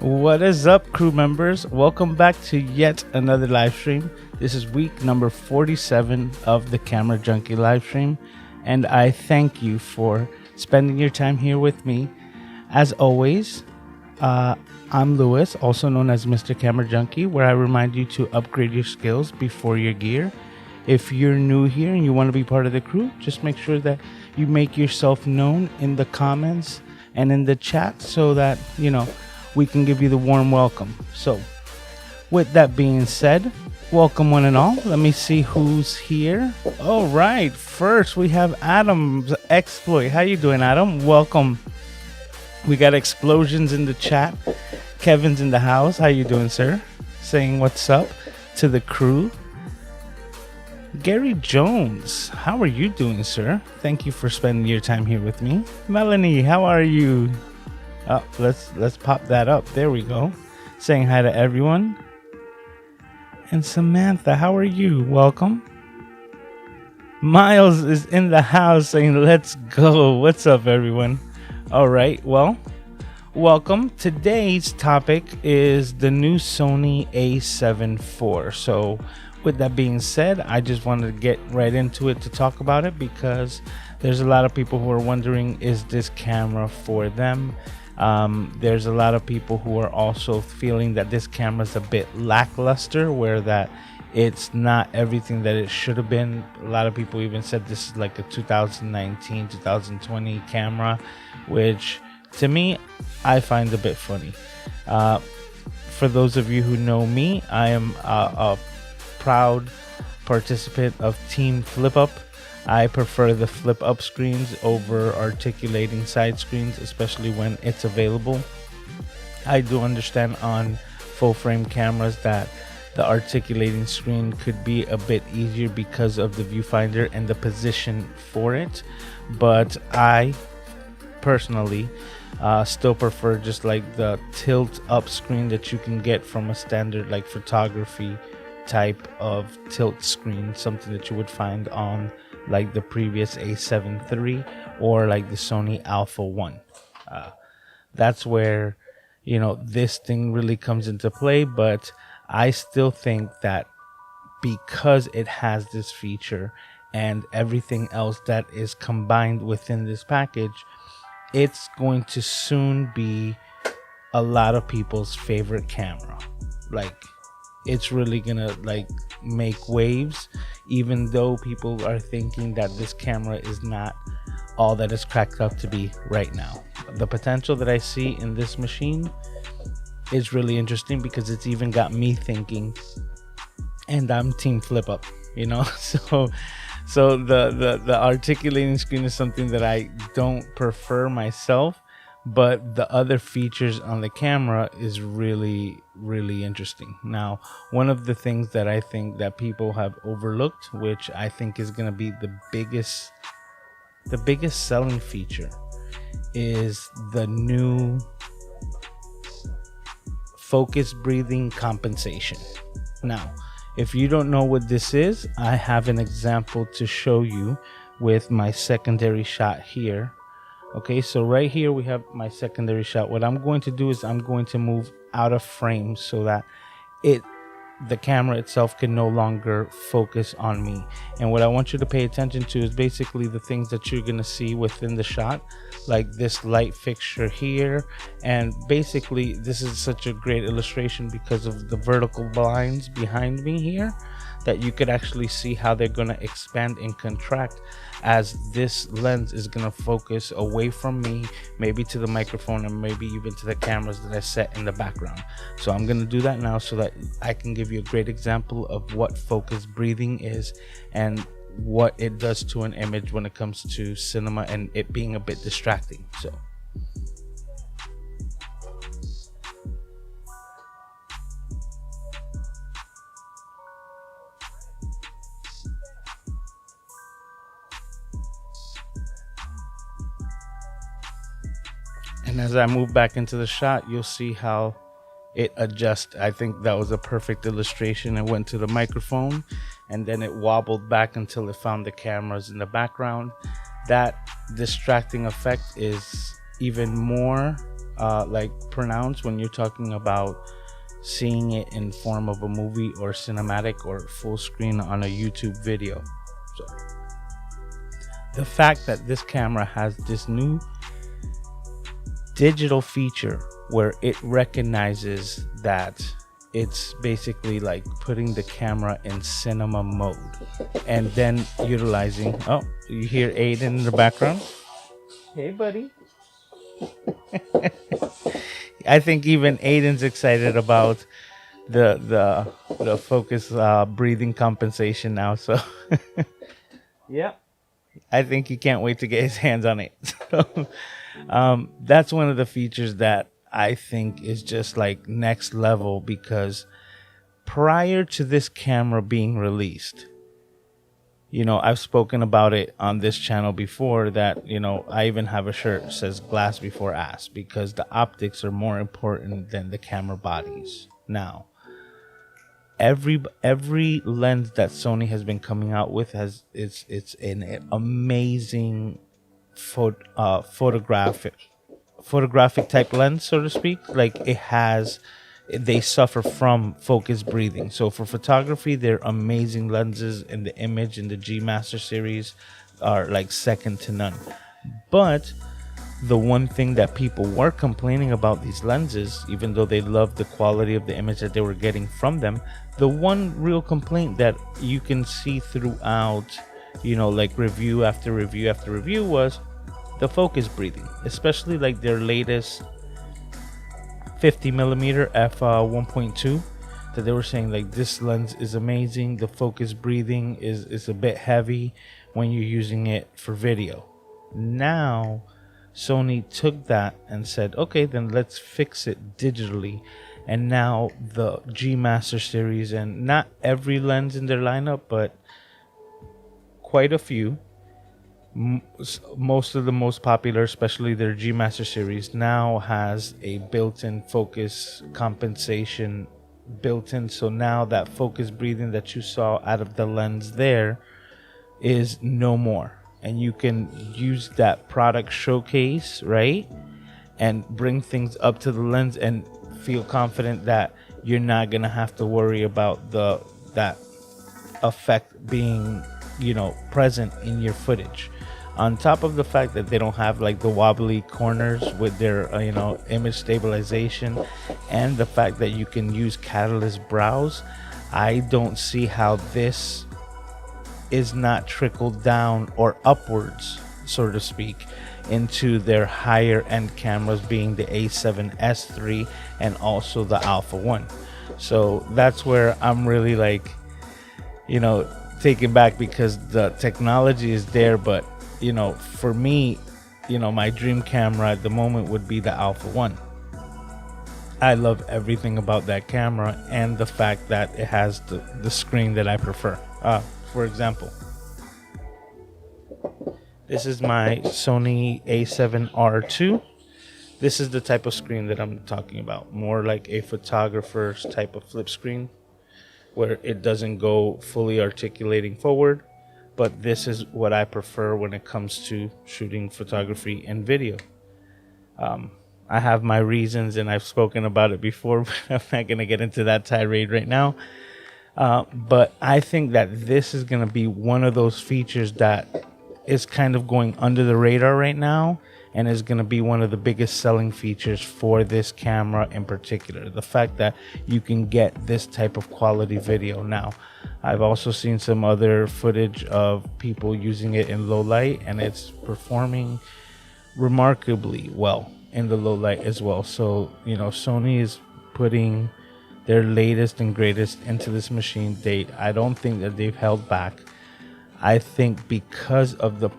What is up, crew members? Welcome back to yet another live stream. This is week number 47 of the Camera Junkie live stream, and I thank you for spending your time here with me. As always, I'm Lewis, also known as MrCameraJunkie, where I remind you to upgrade your skills before your gear. If you're new here and you want to be part of the crew, just make sure that you make yourself known in the comments and in the chat so that, we can give you the warm welcome. So, with that being said, welcome one and all. Let me see who's here. All right, first we have Adam's Exploit. How you doing, Adam? Welcome. We got explosions in the chat. Kevin's in the house. How you doing, sir? Saying what's up to the crew. Gary Jones, how are you doing, sir? Thank you for spending your time here with me. Melanie, how are you? Oh, let's pop that up. There we go. Saying hi to everyone. And Samantha, how are you? Welcome. Miles is in the house saying let's go. What's up, everyone? All right, well, welcome. Today's topic is the new Sony A7 IV. So with that being said, I just wanted to get right into it to talk about it because there's a lot of people who are wondering, is this camera for them? There's a lot of people who are also feeling that this camera is a bit lackluster, where that it's not everything that it should have been. A lot of people even said this is like a 2019, 2020 camera, which to me, I find a bit funny. For those of you who know me, I am a proud participant of Team Flip Up. I prefer the flip up screens over articulating side screens, especially when it's available. I do understand on full frame cameras that the articulating screen could be a bit easier because of the viewfinder and the position for it, but I personally still prefer just like the tilt up screen that you can get from a standard like photography type of tilt screen, something that you would find on like the previous A7 III or like the Sony Alpha 1. That's where this thing really comes into play, but I still think that because it has this feature and everything else that is combined within this package, it's going to soon be a lot of people's favorite camera. Like, it's really gonna like make waves, even though people are thinking that this camera is not all that it's cracked up to be right now. The potential that I see in this machine is really interesting because it's even got me thinking, and I'm Team Flip Up, so the articulating screen is something that I don't prefer myself, but the other features on the camera is really interesting. Now, one of the things that I think that people have overlooked, which I think is going to be the biggest selling feature, is the new focus breathing compensation. Now, if you don't know what this is, I have an example to show you with my secondary shot here. Okay, so right here we have my secondary shot. What I'm going to do is I'm going to move out of frame so that the camera itself can no longer focus on me. And what I want you to pay attention to is basically the things that you're going to see within the shot, like this light fixture here. And basically this is such a great illustration because of the vertical blinds behind me here, that you could actually see how they're going to expand and contract as this lens is going to focus away from me, maybe to the microphone, and maybe even to the cameras that I set in the background. So I'm going to do that now so that I can give you a great example of what focus breathing is and what it does to an image when it comes to cinema and it being a bit distracting. So and as I move back into the shot, you'll see how it adjusts. I think that was a perfect illustration. It went to the microphone and then it wobbled back until it found the cameras in the background. That distracting effect is even more like pronounced when you're talking about seeing it in form of a movie or cinematic or full screen on a YouTube video. So the fact that this camera has this new digital feature where it recognizes that it's basically like putting the camera in cinema mode and then utilizing, oh, you hear Aiden in the background. Hey buddy. I think even Aiden's excited about the focus breathing compensation now, so yeah, I think he can't wait to get his hands on it. So, that's one of the features that I think is just like next level, because prior to this camera being released, you know, I've spoken about it on this channel before that, you know, I even have a shirt that says glass before ass, because the optics are more important than the camera bodies. Now, every lens that Sony has been coming out with it's an amazing photographic type lens, so to speak. Like they suffer from focus breathing. So for photography, they're amazing lenses, and the image in the G Master series are like second to none. But the one thing that people were complaining about these lenses, even though they loved the quality of the image that they were getting from them, the one real complaint that you can see throughout, you know, like review after review after review, was the focus breathing, especially like their latest 50mm f1.2, that they were saying like this lens is amazing, the focus breathing is a bit heavy when you're using it for video. Now Sony took that and said, okay, then let's fix it digitally. And now the G Master series, and not every lens in their lineup, but quite a few, most of the most popular, especially their G Master series, now has a built-in focus compensation built in. So now that focus breathing that you saw out of the lens there is no more, and you can use that product showcase, right, and bring things up to the lens and feel confident that you're not gonna have to worry about that effect being, you know, present in your footage. On top of the fact that they don't have like the wobbly corners with their you know, image stabilization, and the fact that you can use catalyst browse, I don't see how this is not trickled down or upwards, so to speak, into their higher end cameras, being the A7S III and also the Alpha 1. So that's where I'm really like, you know, taken back, because the technology is there, but you know, for me, you know, my dream camera at the moment would be the Alpha 1. I love everything about that camera, and the fact that it has the screen that I prefer. For example, this is my Sony A7R II. This is the type of screen that I'm talking about, more like a photographer's type of flip screen, where it doesn't go fully articulating forward. But this is what I prefer when it comes to shooting photography and video. I have my reasons, and I've spoken about it before, but I'm not going to get into that tirade right now. But I think that this is going to be one of those features that is kind of going under the radar right now, and is going to be one of the biggest selling features for this camera in particular. The fact that you can get this type of quality video. Now, I've also seen some other footage of people using it in low light, and it's performing remarkably well in the low light as well. So, you know, Sony is putting their latest and greatest into this machine. I don't think that they've held back. I think because of the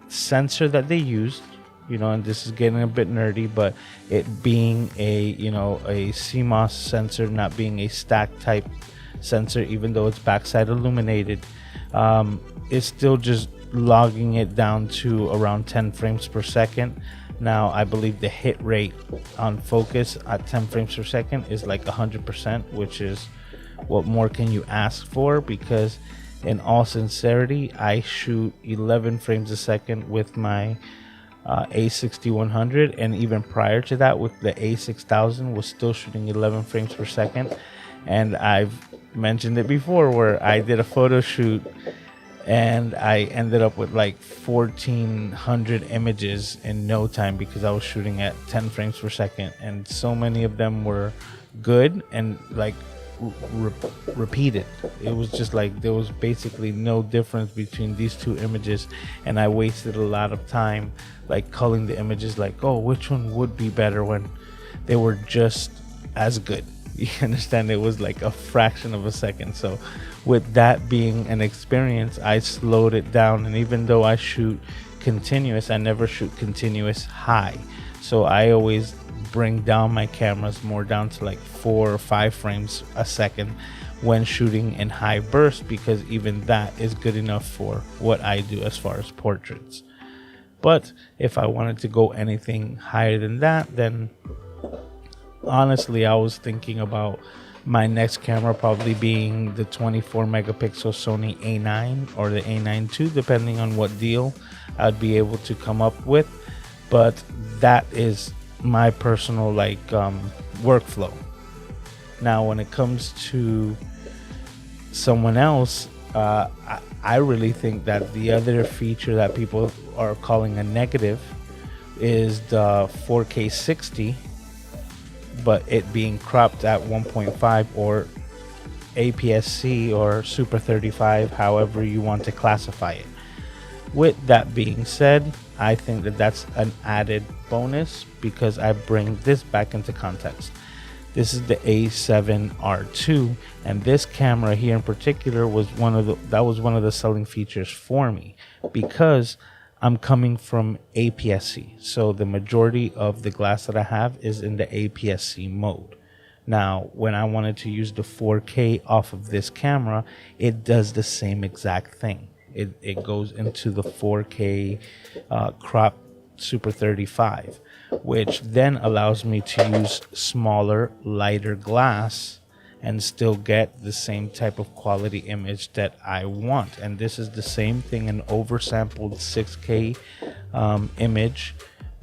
sensor that they used, you know, and this is getting a bit nerdy, but it being a, you know, a CMOS sensor, not being a stack type sensor, even though it's backside illuminated, it's still just logging it down to around 10 frames per second. Now, I believe the hit rate on focus at 10 frames per second is like 100%, which is what more can you ask for? Because in all sincerity, I shoot 11 frames a second with my A6100, and even prior to that with the A6000 was still shooting 11 frames per second. And I've mentioned it before where I did a photo shoot and I ended up with like 1400 images in no time because I was shooting at 10 frames per second, and so many of them were good and like repeated. It was just like there was basically no difference between these two images, and I wasted a lot of time like culling the images like, oh, which one would be better, when they were just as good. You understand? It was like a fraction of a second. So with that being an experience, I slowed it down, and even though I shoot continuous, I never shoot continuous high. So I always bring down my cameras more down to like 4 or 5 frames a second when shooting in high burst, because even that is good enough for what I do as far as portraits. But if I wanted to go anything higher than that, then honestly I was thinking about my next camera probably being the 24 megapixel Sony A9 or the A9 II, depending on what deal I'd be able to come up with. But that is my personal like workflow. Now when it comes to someone else, I really think that the other feature that people are calling a negative is the 4K 60, but it being cropped at 1.5 or APS-C or Super 35, however you want to classify it. With that being said, I think that that's an added bonus because I bring this back into context. This is the A7R2, and this camera here in particular was one of the selling features for me because I'm coming from APS-C. So the majority of the glass that I have is in the APS-C mode. Now, when I wanted to use the 4K off of this camera, it does the same exact thing. It goes into the 4K crop Super 35, which then allows me to use smaller, lighter glass and still get the same type of quality image that I want. And this is the same thing, an oversampled 6K image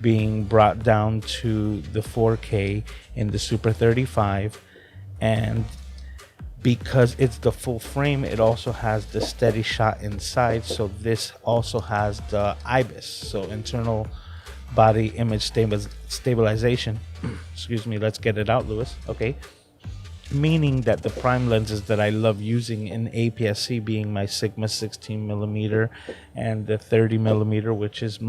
being brought down to the 4K in the Super 35. And because it's the full frame, it also has the steady shot inside. So this also has the IBIS, so internal body image stabilization. Excuse me, let's get it out, Lewis. Okay. Meaning that the prime lenses that I love using in APS-C, being my Sigma 16mm and the 30mm, which is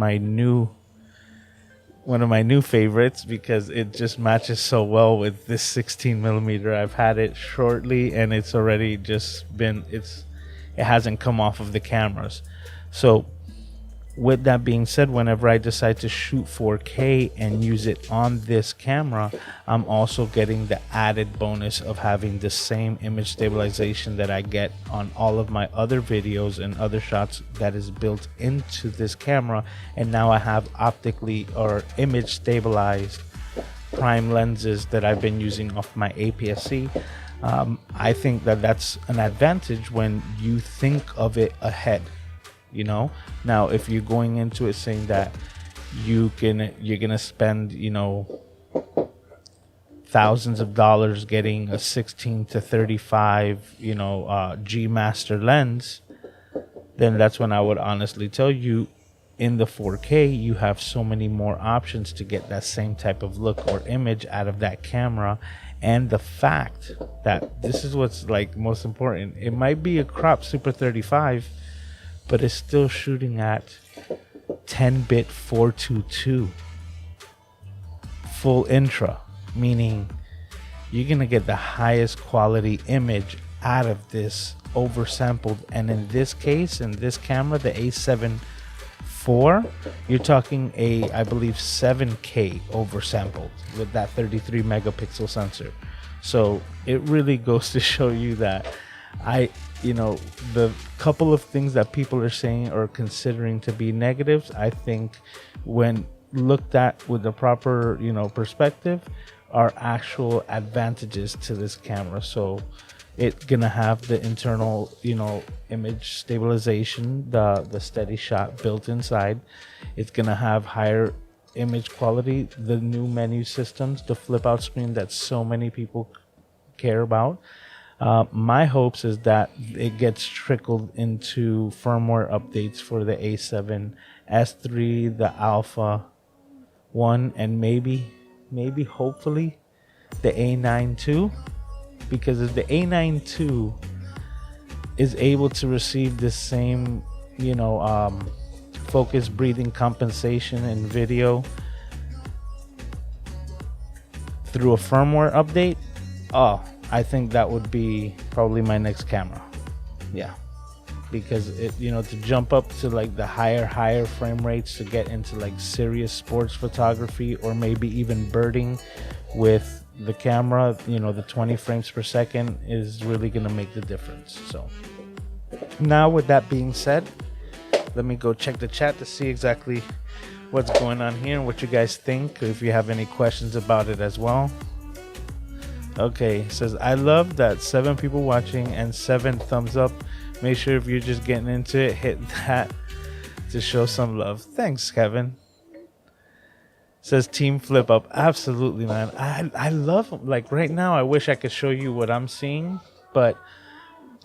one of my new favorites because it just matches so well with this 16mm. I've had it shortly and it's already just been, it hasn't come off of the cameras. So with that being said, whenever I decide to shoot 4K and use it on this camera, I'm also getting the added bonus of having the same image stabilization that I get on all of my other videos and other shots that is built into this camera. And now I have optically or image stabilized prime lenses that I've been using off my APS-C. I think that that's an advantage when you think of it ahead. You know, now if you're going into it saying that you're gonna spend, you know, thousands of dollars getting a 16 to 35, you know, G Master lens, then that's when I would honestly tell you, in the 4K you have so many more options to get that same type of look or image out of that camera. And the fact that this is what's like most important, it might be a crop Super 35, but it's still shooting at 10-bit 422 full intra, meaning you're gonna get the highest quality image out of this oversampled. And in this case, in this camera, the A7 IV, you're talking I believe 7K oversampled with that 33 megapixel sensor. So it really goes to show you that the couple of things that people are saying or considering to be negatives, I think when looked at with the proper, perspective, are actual advantages to this camera. So It's gonna have the internal, image stabilization, the steady shot built inside. It's gonna have higher image quality, the new menu systems, the flip out screen that so many people care about. My hopes is that it gets trickled into firmware updates for the A7, S3, the Alpha 1, and maybe hopefully the A9 too, because if the A9 II is able to receive the same, focus breathing compensation in video through a firmware update, I think that would be probably my next camera. Yeah, because it, to jump up to like the higher frame rates to get into like serious sports photography, or maybe even birding with the camera, the 20 frames per second is really gonna make the difference. So now, with that being said, let me go check the chat to see exactly what's going on here and what you guys think, if you have any questions about it as well. Okay, it says, I love that 7 people watching and 7 thumbs up. Make sure if you're just getting into it, hit that to show some love. Thanks, Kevin. Says team flip up. Absolutely, man. I love, like right now, I wish I could show you what I'm seeing, but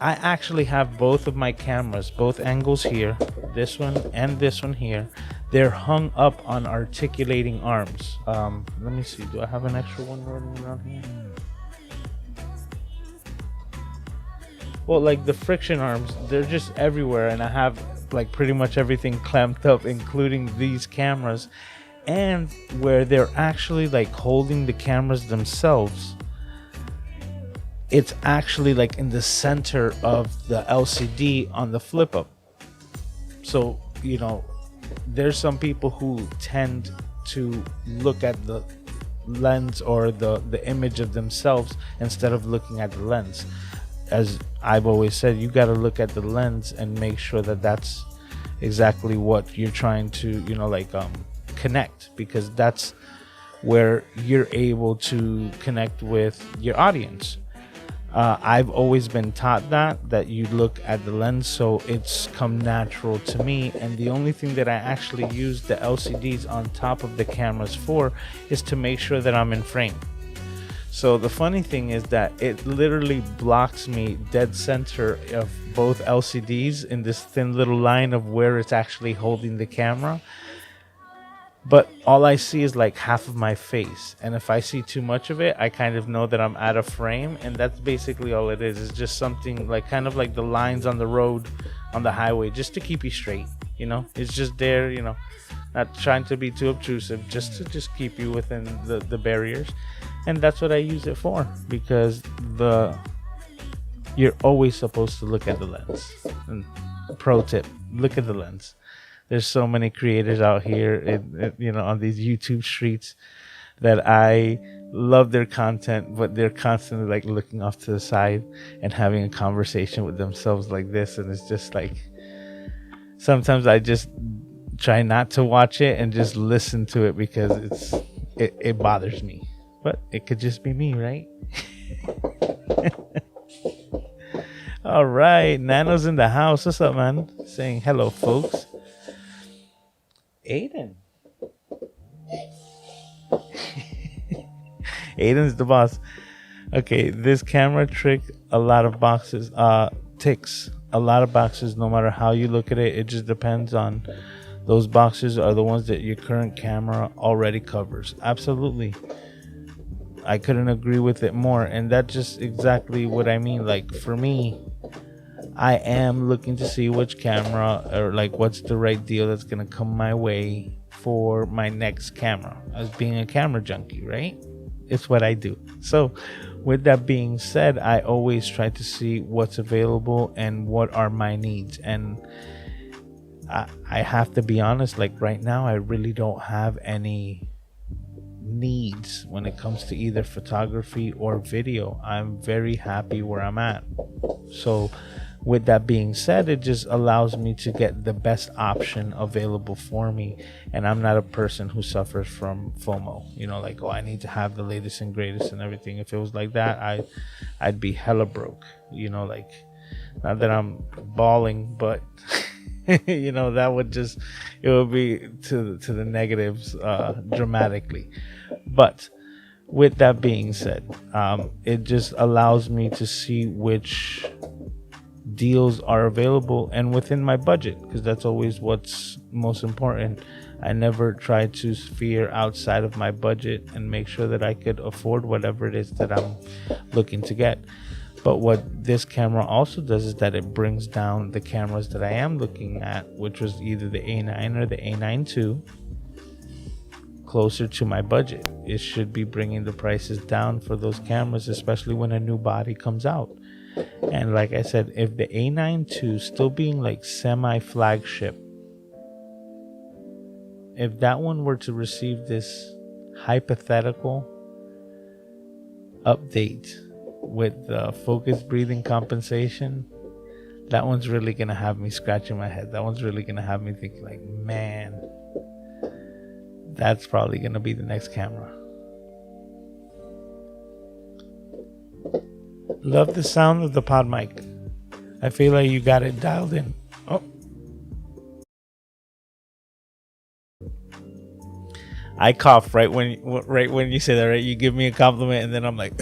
I actually have both of my cameras, both angles here, this one and this one here. They're hung up on articulating arms. Let me see. Do I have an extra one running around here? Well, like the friction arms, they're just everywhere, and I have like pretty much everything clamped up, including these cameras. And where they're actually like holding the cameras themselves, it's actually like in the center of the LCD on the flip up. So, there's some people who tend to look at the lens or the image of themselves instead of looking at the lens. As I've always said, you got to look at the lens and make sure that that's exactly what you're trying to, connect, because that's where you're able to connect with your audience. I've always been taught that you look at the lens, so it's come natural to me. And the only thing that I actually use the LCDs on top of the cameras for is to make sure that I'm in frame. So the funny thing is that it literally blocks me dead center of both LCDs in this thin little line of where it's actually holding the camera. But all I see is like half of my face. And if I see too much of it, I kind of know that I'm out of frame. And that's basically all it is. It's just something like kind of like the lines on the road, on the highway, just to keep you straight. It's just there, not trying to be too obtrusive, just to keep you within the barriers. And that's what I use it for, because you're always supposed to look at the lens. And pro tip, look at the lens. There's so many creators out here, on these YouTube streets, that I love their content, but they're constantly like looking off to the side and having a conversation with themselves like this. And it's just like, sometimes I just try not to watch it and just listen to it, because it bothers me. But it could just be me, right? All right, Nano's in the house. What's up, man? Saying hello, folks. Aiden. Aiden's the boss. Okay, this camera trick a lot of boxes, ticks a lot of boxes. No matter how you look at it, it just depends on those boxes are the ones that your current camera already covers. Absolutely. I couldn't agree with it more. And that's just exactly what I mean. Like for me, I am looking to see which camera, or like what's the right deal that's going to come my way for my next camera. As being a camera junkie, right? It's what I do. So with that being said, I always try to see what's available and what are my needs. And I have to be honest, like right now, I really don't have any needs when it comes to either photography or video. I'm very happy where I'm at. So with that being said, it just allows me to get the best option available for me. And I'm not a person who suffers from FOMO, like, oh, I need to have the latest and greatest and everything. If it was like that, I'd be hella broke, like, not that I'm bawling, but that would just, it would be to the negatives dramatically. But with that being said, it just allows me to see which deals are available and within my budget, because that's always what's most important. I never try to veer outside of my budget and make sure that I could afford whatever it is that I'm looking to get. But what this camera also does is that it brings down the cameras that I am looking at, which was either the A9 or the A9 II, closer to my budget. It should be bringing the prices down for those cameras, especially when a new body comes out. And like I said, if the A9 II, still being like semi-flagship, if that one were to receive this hypothetical update with the focus breathing compensation, that one's really gonna have me scratching my head. That one's really gonna have me thinking like, man, that's probably gonna be the next camera. Love the sound of the pod mic. I feel like you got it dialed in. Oh, I cough right when you say that, right? You give me a compliment and then I'm like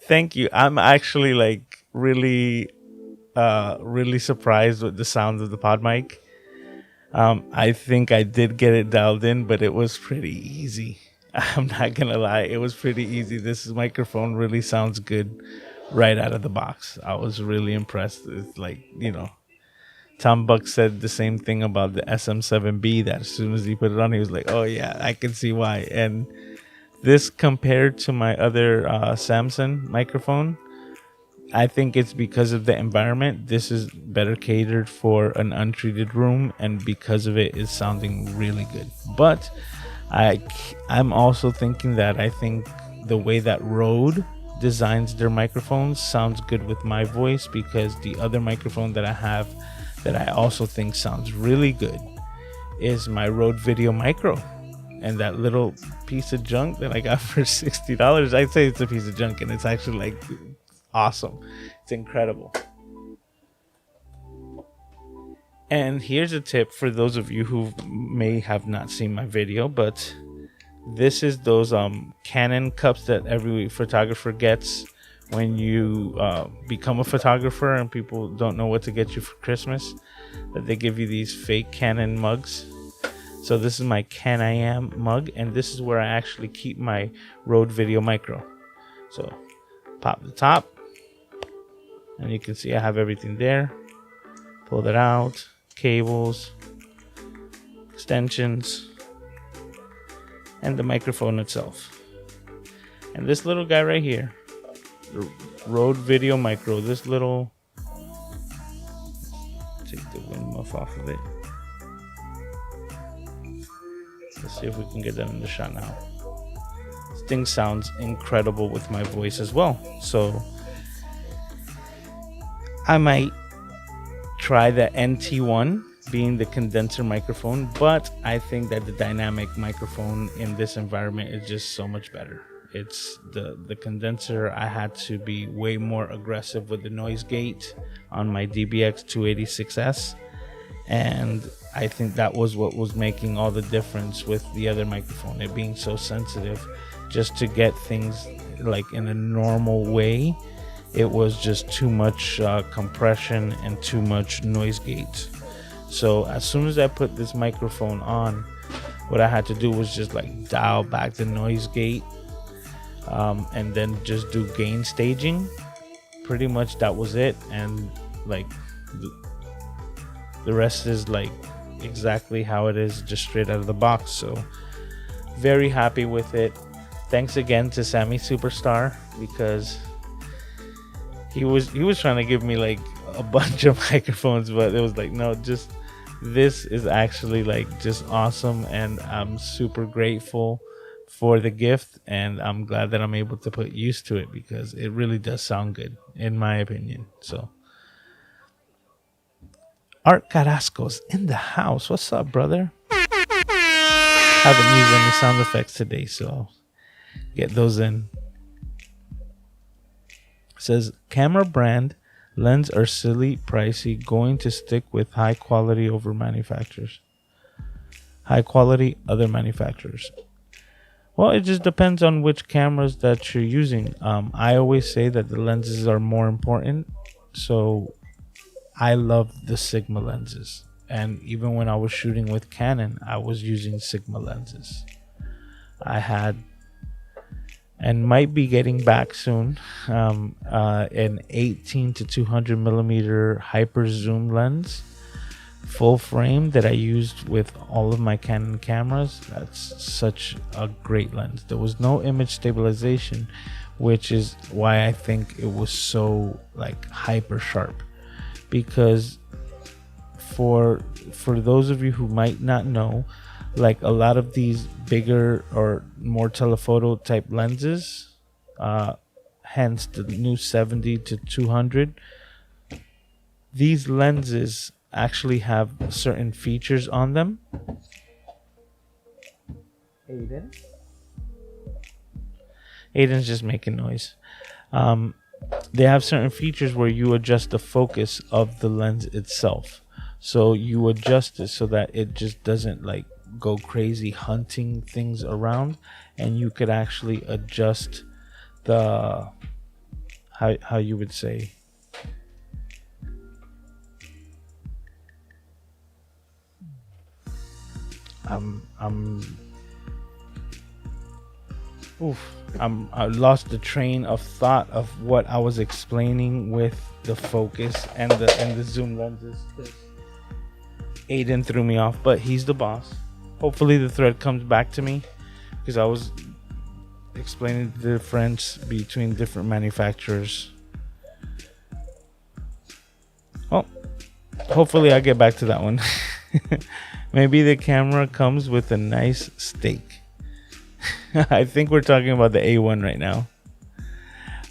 thank you. I'm actually like really surprised with the sound of the pod mic. I think I did get it dialed in, but it was pretty easy. I'm not gonna lie, it was pretty easy. This microphone really sounds good right out of the box. I was really impressed. It's like, Tom Buck said the same thing about the SM7B, that as soon as he put it on, he was like, oh yeah, I can see why. And this, compared to my other Samsung microphone, I think it's because of the environment. This is better catered for an untreated room, and because of it, it's sounding really good. But I'm also thinking that I think the way that Rode designs their microphones sounds good with my voice, because the other microphone that I have that I also think sounds really good is my Rode Video Micro. And that little piece of junk that I got for $60, I'd say it's a piece of junk, and it's actually like awesome. It's incredible. And here's a tip for those of you who may have not seen my video, but this is those Canon cups that every photographer gets when you become a photographer and people don't know what to get you for Christmas, that they give you these fake Canon mugs. So this is my Can I Am mug, and this is where I actually keep my Rode Video Micro. So pop the top, and you can see I have everything there. Pull that out, cables, extensions, and the microphone itself. And this little guy right here, the Rode Video Micro, this little, take the wind muff off of it. Let's see if we can get that in the shot now. This thing sounds incredible with my voice as well. So I might try the NT1, being the condenser microphone, but I think that the dynamic microphone in this environment is just so much better. It's the condenser. I had to be way more aggressive with the noise gate on my DBX 286S, and I think that was what was making all the difference with the other microphone, it being so sensitive. Just to get things like in a normal way, it was just too much compression and too much noise gate. So as soon as I put this microphone on, what I had to do was just like dial back the noise gate, and then just do gain staging. Pretty much that was it, and like the rest is like exactly how it is, just straight out of the box. So very happy with it. Thanks again to Sammy Superstar, because he was trying to give me like a bunch of microphones, but it was like, no, just this is actually like just awesome, and I'm super grateful for the gift, and I'm glad that I'm able to put used to it because it really does sound good, in my opinion. So, Art Carrasco's in the house. What's up, brother? Haven't used any sound effects today, so get those in. It says camera brand lens are silly pricey, going to stick with high quality over manufacturers. High quality other manufacturers. Well, it just depends on which cameras that you're using. I always say that the lenses are more important. So I love the Sigma lenses. And even when I was shooting with Canon, I was using Sigma lenses. I had, and might be getting back soon, an 18 to 200 millimeter hyper zoom lens, full frame, that I used with all of my Canon cameras. That's such a great lens. There was no image stabilization, which is why I think it was so like hyper sharp. Because for those of you who might not know, like a lot of these bigger or more telephoto type lenses, hence the new 70 to 200, these lenses actually have certain features on them. Aiden's just making noise. They have certain features where you adjust the focus of the lens itself. So you adjust it so that it just doesn't like go crazy hunting things around, and you could actually adjust the how you would say I lost the train of thought of what I was explaining with the focus and the zoom lenses. Aiden threw me off, but he's the boss. Hopefully the thread comes back to me, because I was explaining the difference between different manufacturers. Oh, hopefully I get back to that one. Maybe the camera comes with a nice steak. I think we're talking about the A1 right now.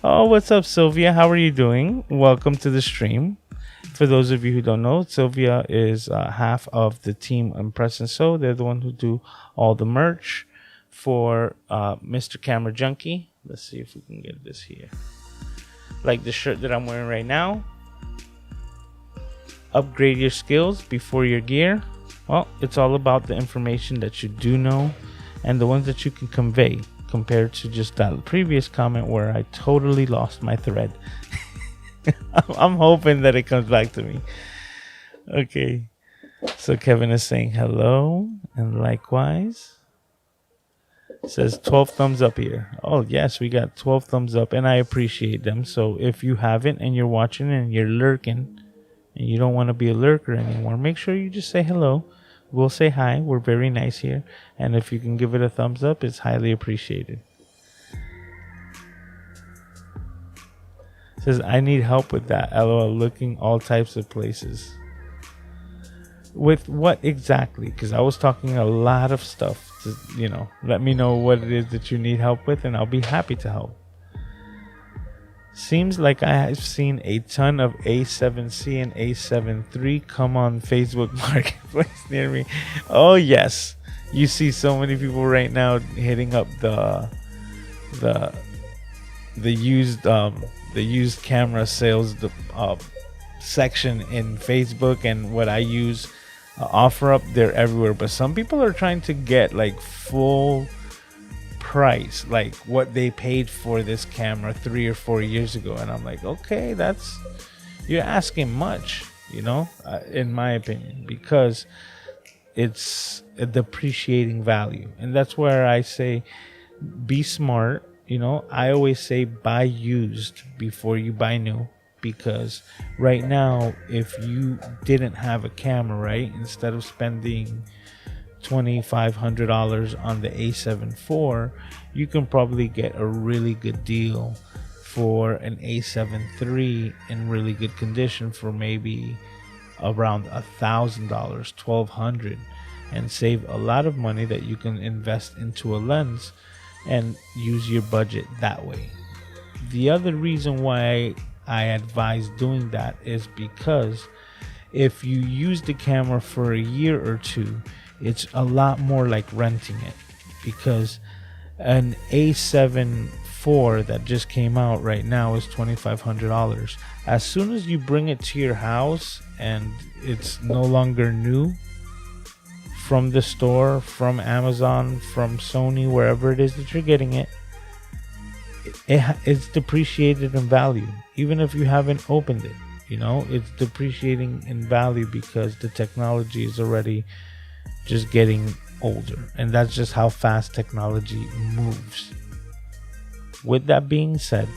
Oh, what's up, Sylvia? How are you doing? Welcome to the stream. For those of you who don't know, Sylvia is half of the team Impress and So. They're the one who do all the merch for MrCameraJunkie. Let's see if we can get this here. Like the shirt that I'm wearing right now. Upgrade your skills before your gear. Well, it's all about the information that you do know and the ones that you can convey, compared to just that previous comment where I totally lost my thread. I'm hoping that it comes back to me. Okay. So Kevin is saying hello, and likewise. Says 12 thumbs up here. Oh, yes, we got 12 thumbs up, and I appreciate them. So if you haven't and you're watching and you're lurking and you don't want to be a lurker anymore, make sure you just say hello. We'll say hi. We're very nice here. And if you can give it a thumbs up, it's highly appreciated. Says, I need help with that. LOL, looking all types of places. With what exactly? Because I was talking a lot of stuff. To, let me know what it is that you need help with, and I'll be happy to help. Seems like I have seen a ton of A7C and A7 III come on Facebook Marketplace near me. Oh yes, you see so many people right now hitting up the used camera sales section in Facebook, and what I use offer up. They're everywhere, but some people are trying to get like full price, like what they paid for this camera 3 or 4 years ago, and I'm like, okay, you're asking much, in my opinion, because it's a depreciating value. And that's where I say be smart. I always say buy used before you buy new, because right now, if you didn't have a camera, right, instead of spending $2,500 on the A7 IV, you can probably get a really good deal for an A7 III in really good condition for maybe around $1,000, $1,200, and save a lot of money that you can invest into a lens and use your budget that way. The other reason why I advise doing that is because if you use the camera for a year or two, it's a lot more like renting it, because an A7 IV that just came out right now is $2,500. As soon as you bring it to your house and it's no longer new, from the store, from Amazon, from Sony, wherever it is that you're getting it, it's depreciated in value. Even if you haven't opened it, it's depreciating in value because the technology is already just getting older, and that's just how fast technology moves. With that being said,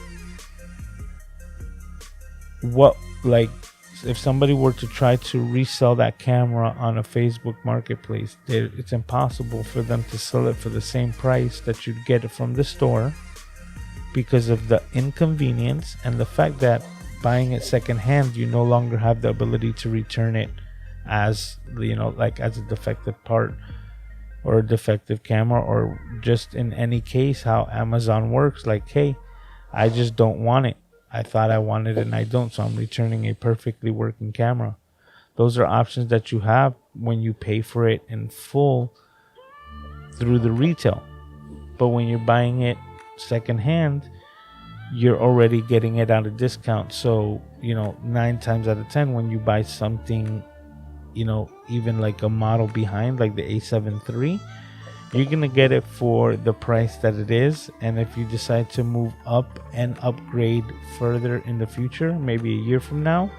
if somebody were to try to resell that camera on a Facebook marketplace, it's impossible for them to sell it for the same price that you'd get it from the store, because of the inconvenience and the fact that buying it secondhand, you no longer have the ability to return it as as a defective part or a defective camera, or just in any case how Amazon works, like, hey, I just don't want it. I thought I wanted it and I don't, so I'm returning a perfectly working camera. Those are options that you have when you pay for it in full through the retail. But when you're buying it secondhand, you're already getting it at a discount. So 9 times out of 10, when you buy something, even like a model behind, like the A7 III, you're gonna get it for the price that it is. And if you decide to move up and upgrade further in the future, maybe a year from now,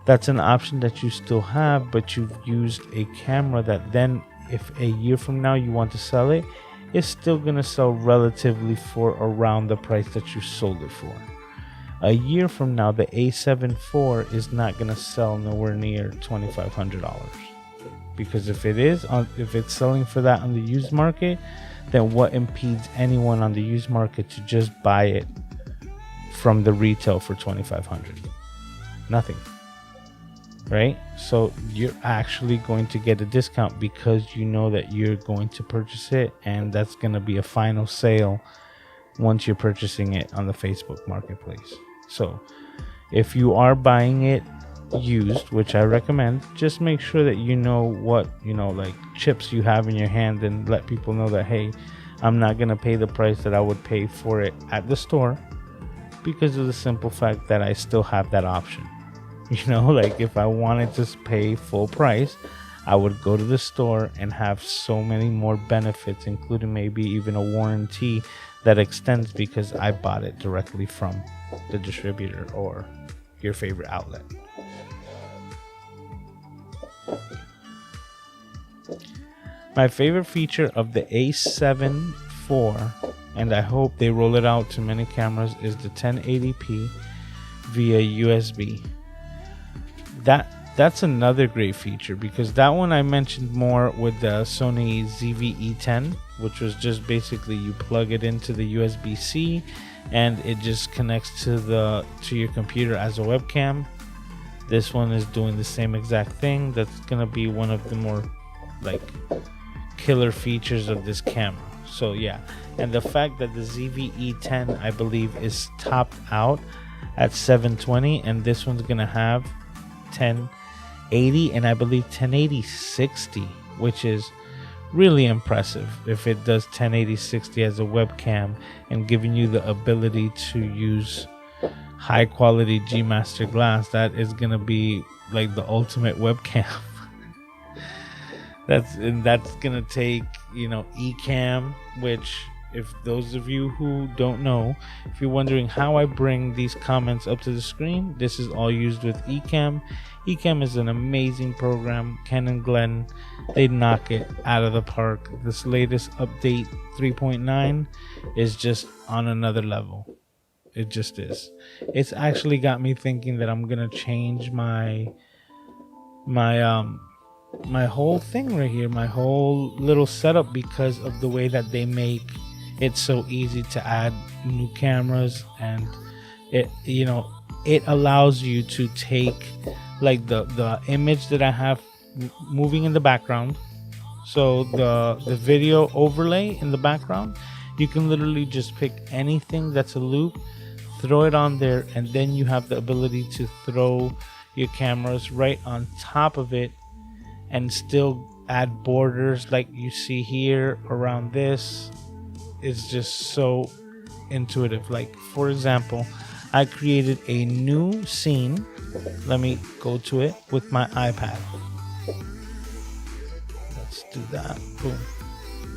that's an option that you still have, but you've used a camera that then, if a year from now you want to sell it, it's still gonna sell relatively for around the price that you sold it for. A year from now, the A7 IV is not gonna sell nowhere near $2,500, because if it's selling for that on the used market, then what impedes anyone on the used market to just buy it from the retail for $2,500? Nothing, right? So you're actually going to get a discount because you know that you're going to purchase it, and that's going to be a final sale once you're purchasing it on the Facebook marketplace. So if you are buying it used, which I recommend, just make sure that you know what chips you have in your hand, and let people know that, hey, I'm not gonna pay the price that I would pay for it at the store, because of the simple fact that I still have that option. If I wanted to pay full price, I would go to the store and have so many more benefits, including maybe even a warranty that extends because I bought it directly from the distributor or your favorite outlet. My favorite feature of the A7 IV, and I hope they roll it out to many cameras, is the 1080p via USB. That's another great feature, because that one I mentioned more with the Sony ZV-E10, which was just basically you plug it into the USB-C and it just connects to your computer as a webcam. This one is doing the same exact thing. That's gonna be one of the more killer features of this camera. So yeah, and the fact that the ZV-E10, I believe, is topped out at 720, and this one's gonna have 1080 and I believe 1080-60, which is really impressive. If it does 1080-60 as a webcam and giving you the ability to use high quality G Master glass, that is gonna be like the ultimate webcam. that's gonna take Ecamm, which, if those of you who don't know, if you're wondering how I bring these comments up to the screen, this is all used with Ecamm. Ecamm is an amazing program. Ken and Glenn, they knock it out of the park. This latest update 3.9 is just on another level. It just is. It's actually got me thinking that I'm gonna change my whole thing right here, my whole little setup, because of the way that they make it so easy to add new cameras. And it allows you to take the image that I have moving in the background, so the video overlay in the background, You can literally just pick anything that's a loop, throw it on there, and then you have the ability to throw your cameras right on top of it and still add borders like you see here around this. It's just so intuitive. Like, for example, I created a new scene. Let me go to it with my iPad. Let's do that. Boom.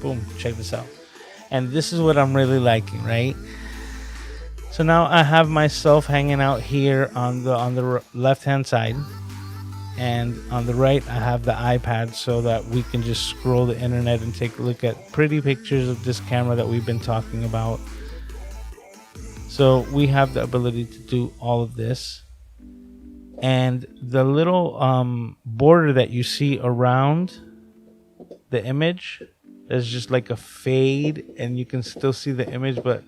Boom. Check this out. And this is what I'm really liking, right? So now I have myself hanging out here on the left hand side, and on the right I have the iPad, so that we can just scroll the internet and take a look at pretty pictures of this camera that we've been talking about. So we have the ability to do all of this, and the little border that you see around the image is just like a fade, and you can still see the image, but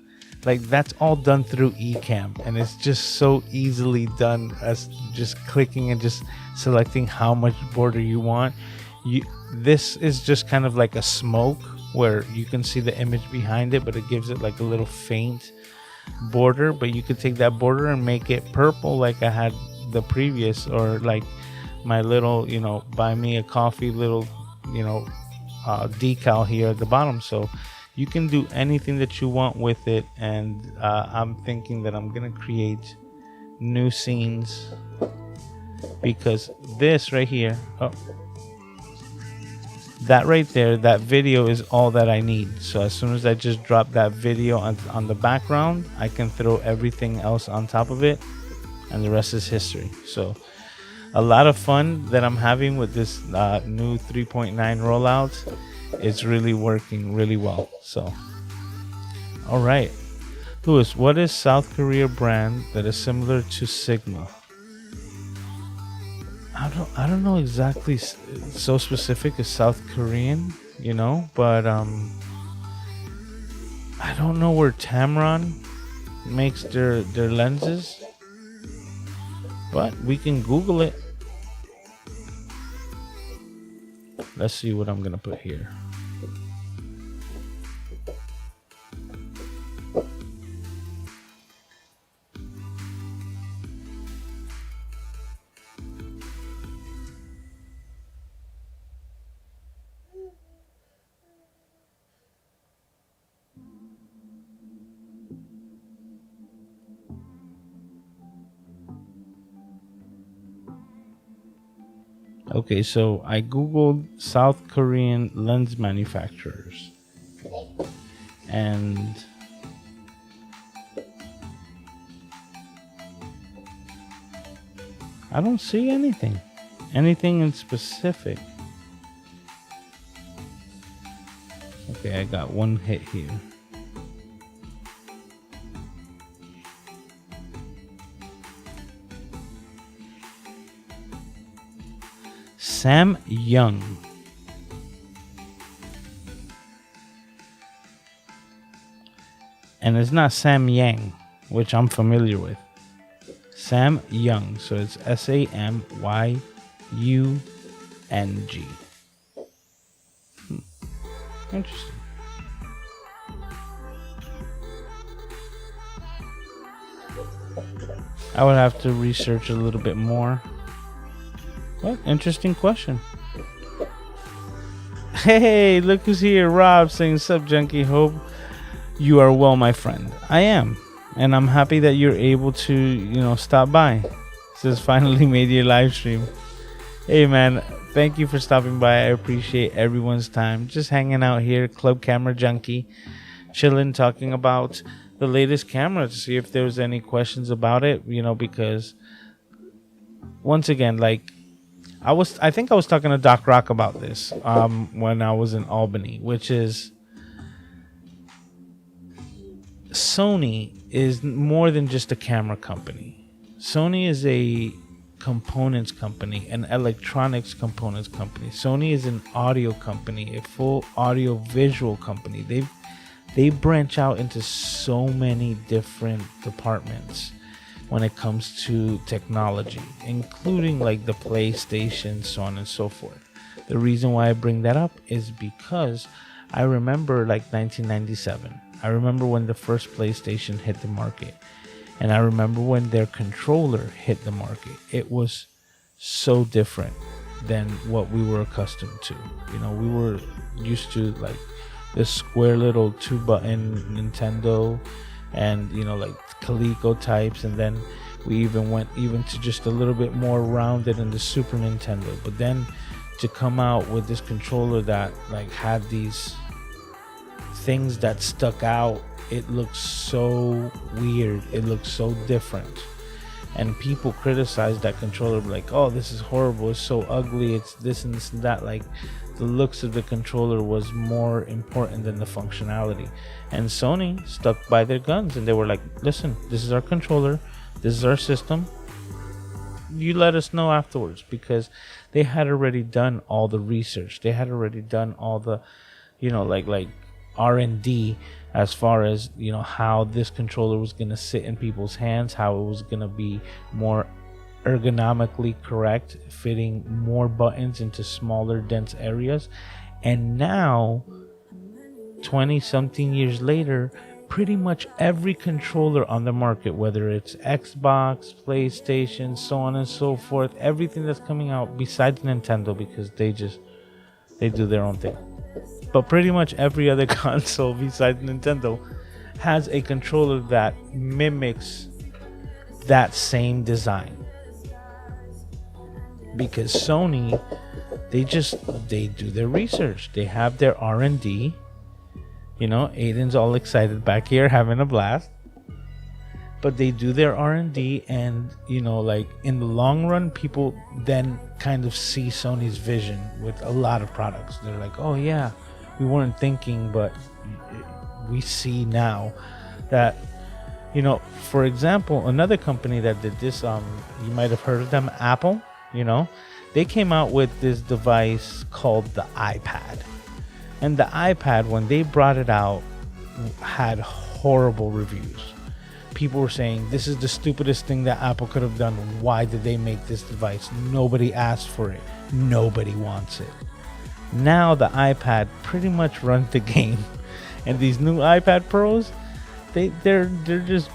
like that's all done through Ecamm, and it's just so easily done as just clicking and just selecting how much border you want. This is just kind of like a smoke where you can see the image behind it, but it gives it like a little faint border. But you could take that border and make it purple like I had the previous, or like my little, buy me a coffee little, decal here at the bottom. So you can do anything that you want with it, and I'm thinking that I'm gonna create new scenes, because this right here, that right there, that video is all that I need. So as soon as I just drop that video on the background, I can throw everything else on top of it, and the rest is history. So a lot of fun that I'm having with this new 3.9 rollout. It's really working really well. So, all right, Louis, what is South Korea brand that is similar to Sigma? I don't know exactly so specific as South Korean, but I don't know where Tamron makes their lenses, but we can Google it. Let's see what I'm gonna put here. Okay, so I googled South Korean lens manufacturers, and I don't see anything in specific. Okay, I got one hit here. Sam Young. And it's not Sam Yang, which I'm familiar with. Sam Young. So it's SAMYUNG. Interesting. I would have to research a little bit more. What? Interesting question. Hey, look who's here. Rob saying, "Sup, Junkie? Hope you are well, my friend." I am. And I'm happy that you're able to, stop by. This finally made your live stream. Hey, man. Thank you for stopping by. I appreciate everyone's time. Just hanging out here. Club Camera Junkie. Chilling, talking about the latest camera to see if there's any questions about it, because once again, like, I think I was talking to Doc Rock about this when I was in Albany, which is Sony is more than just a camera company. Sony is a components company, an electronics components company. Sony is an audio company, a full audio visual company. They branch out into so many different departments when it comes to technology, including like the PlayStation, so on and so forth. The reason why I bring that up is because I remember like 1997. I remember when the first PlayStation hit the market, and I remember when their controller hit the market. It was so different than what we were accustomed to. You know, we were used to like this square little 2-button Nintendo, and you know, like Coleco types, and then we even went to just a little bit more rounded in the Super Nintendo. But then to come out with this controller that like had these things that stuck out, it looks so weird, it looks so different, and people criticize that controller like, oh, this is horrible, it's so ugly, it's this and this and that. Like, the looks of the controller was more important than the functionality, and Sony stuck by their guns, and they were like, listen, this is our controller, this is our system, you let us know afterwards, because they had already done all the research, they had already done all the, you know, like R&D as far as, you know, how this controller was going to sit in people's hands, how it was going to be more ergonomically correct, fitting more buttons into smaller dense areas. And now 20 something years later, pretty much every controller on the market, whether it's Xbox, PlayStation, so on and so forth, everything that's coming out besides Nintendo, because they do their own thing, but pretty much every other console besides Nintendo has a controller that mimics that same design. Because Sony, they do their research, they have their R&D. You know, Aiden's all excited back here, having a blast. But they do their R&D, and you know, like in the long run, people then kind of see Sony's vision with a lot of products. They're like, oh yeah, we weren't thinking, but we see now that, you know, for example, another company that did this, you might have heard of them, Apple. You know, they came out with this device called the iPad. And the iPad, when they brought it out, had horrible reviews. People were saying, this is the stupidest thing that Apple could have done. Why did they make this device? Nobody asked for it. Nobody wants it. Now the iPad pretty much runs the game. And these new iPad Pros, they're just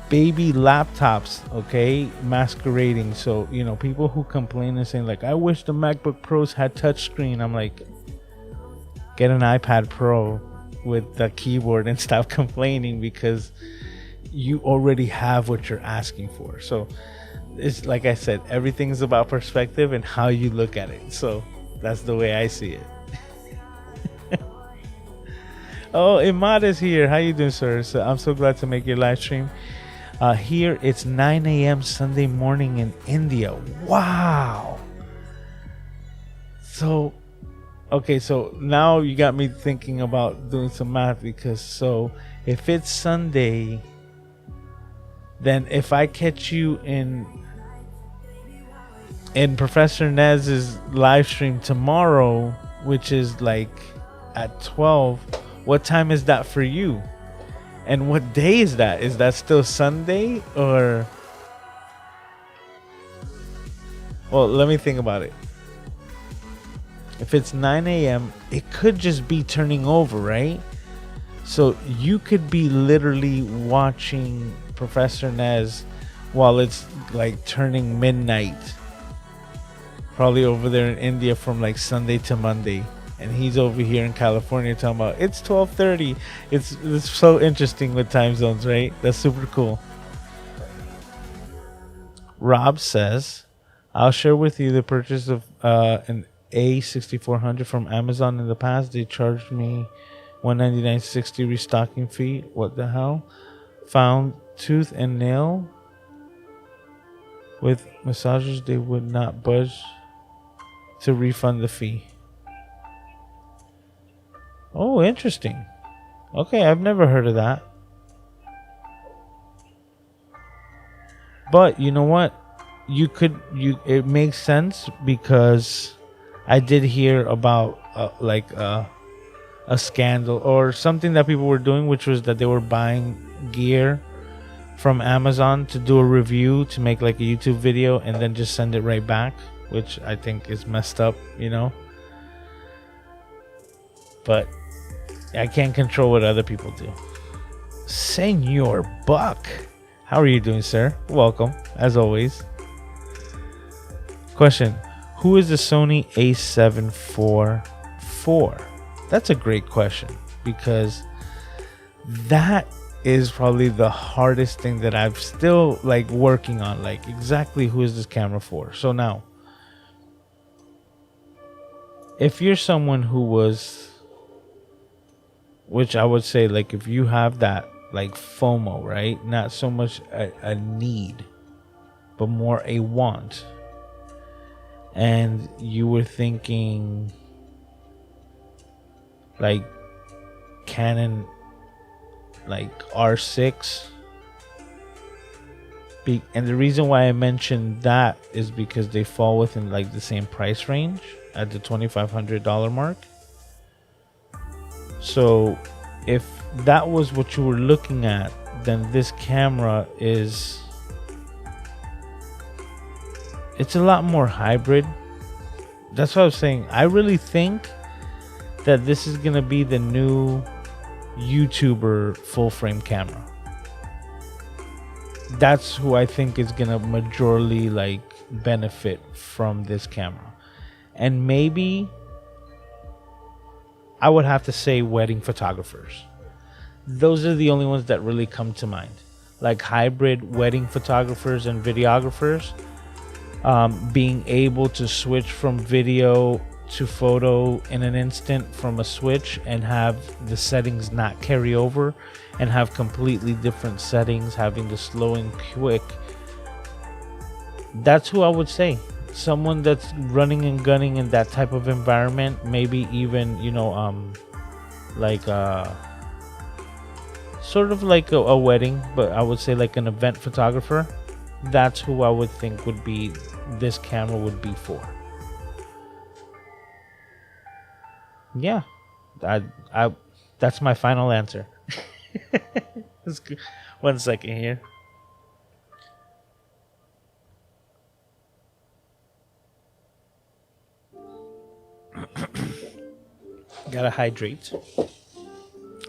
baby laptops, okay, masquerading. So, you know, people who complain and saying like, I wish the MacBook Pros had touchscreen. I'm like, get an iPad Pro with the keyboard and stop complaining, because you already have what you're asking for. So it's like I said, everything's about perspective and how you look at it. So that's the way I see it. Oh, Imad is here. How you doing, sir? So I'm so glad to make your live stream. Here it's 9 a.m. Sunday morning in India. Wow. So, okay, so now you got me thinking about doing some math, because so if it's Sunday, then if I catch you in Professor Nez's live stream tomorrow, which is like at 12, what time is that for you? And what day is that? Is that still Sunday, or? Well, let me think about it. If it's 9 a.m., it could just be turning over, right? So you could be literally watching Professor Nez while it's like turning midnight, probably over there in India from like Sunday to Monday, and he's over here in California talking about it's 12:30. It's so interesting with time zones, right? That's super cool. Rob says, I'll share with you the purchase of an A6100 from Amazon in the past. They charged me $199.60 restocking fee. What the hell? Found tooth and nail with massagers. They would not budge to refund the fee. Oh, interesting. Okay, I've never heard of that. But you know what? It makes sense, because I did hear about a scandal or something that people were doing, which was that they were buying gear from Amazon to do a review, to make like a YouTube video and then just send it right back, which I think is messed up, you know. But I can't control what other people do. Senor Buck, how are you doing, sir? Welcome, as always. Question: who is the Sony A7 IV for? That's a great question, because that is probably the hardest thing that I'm still like working on. Like, exactly who is this camera for? So now, if you're someone who was, which I would say, like, if you have that like FOMO, right? Not so much a need, but more a want. And you were thinking like Canon, like R6. And the reason why I mentioned that is because they fall within like the same price range at the $2,500 mark. So if that was what you were looking at, then this camera is, it's a lot more hybrid. That's what I was saying. I really think that this is gonna be the new YouTuber full frame camera. That's who I think is gonna majorly like benefit from this camera. And maybe I would have to say wedding photographers. Those are the only ones that really come to mind. Like hybrid wedding photographers and videographers, being able to switch from video to photo in an instant from a switch and have the settings not carry over and have completely different settings, having the slow and quick. That's who I would say. Someone that's running and gunning in that type of environment, maybe even, you know, like sort of like a wedding, but I would say like an event photographer. That's who I would think would be, this camera would be for. Yeah, I that's my final answer. One second here. Gotta hydrate.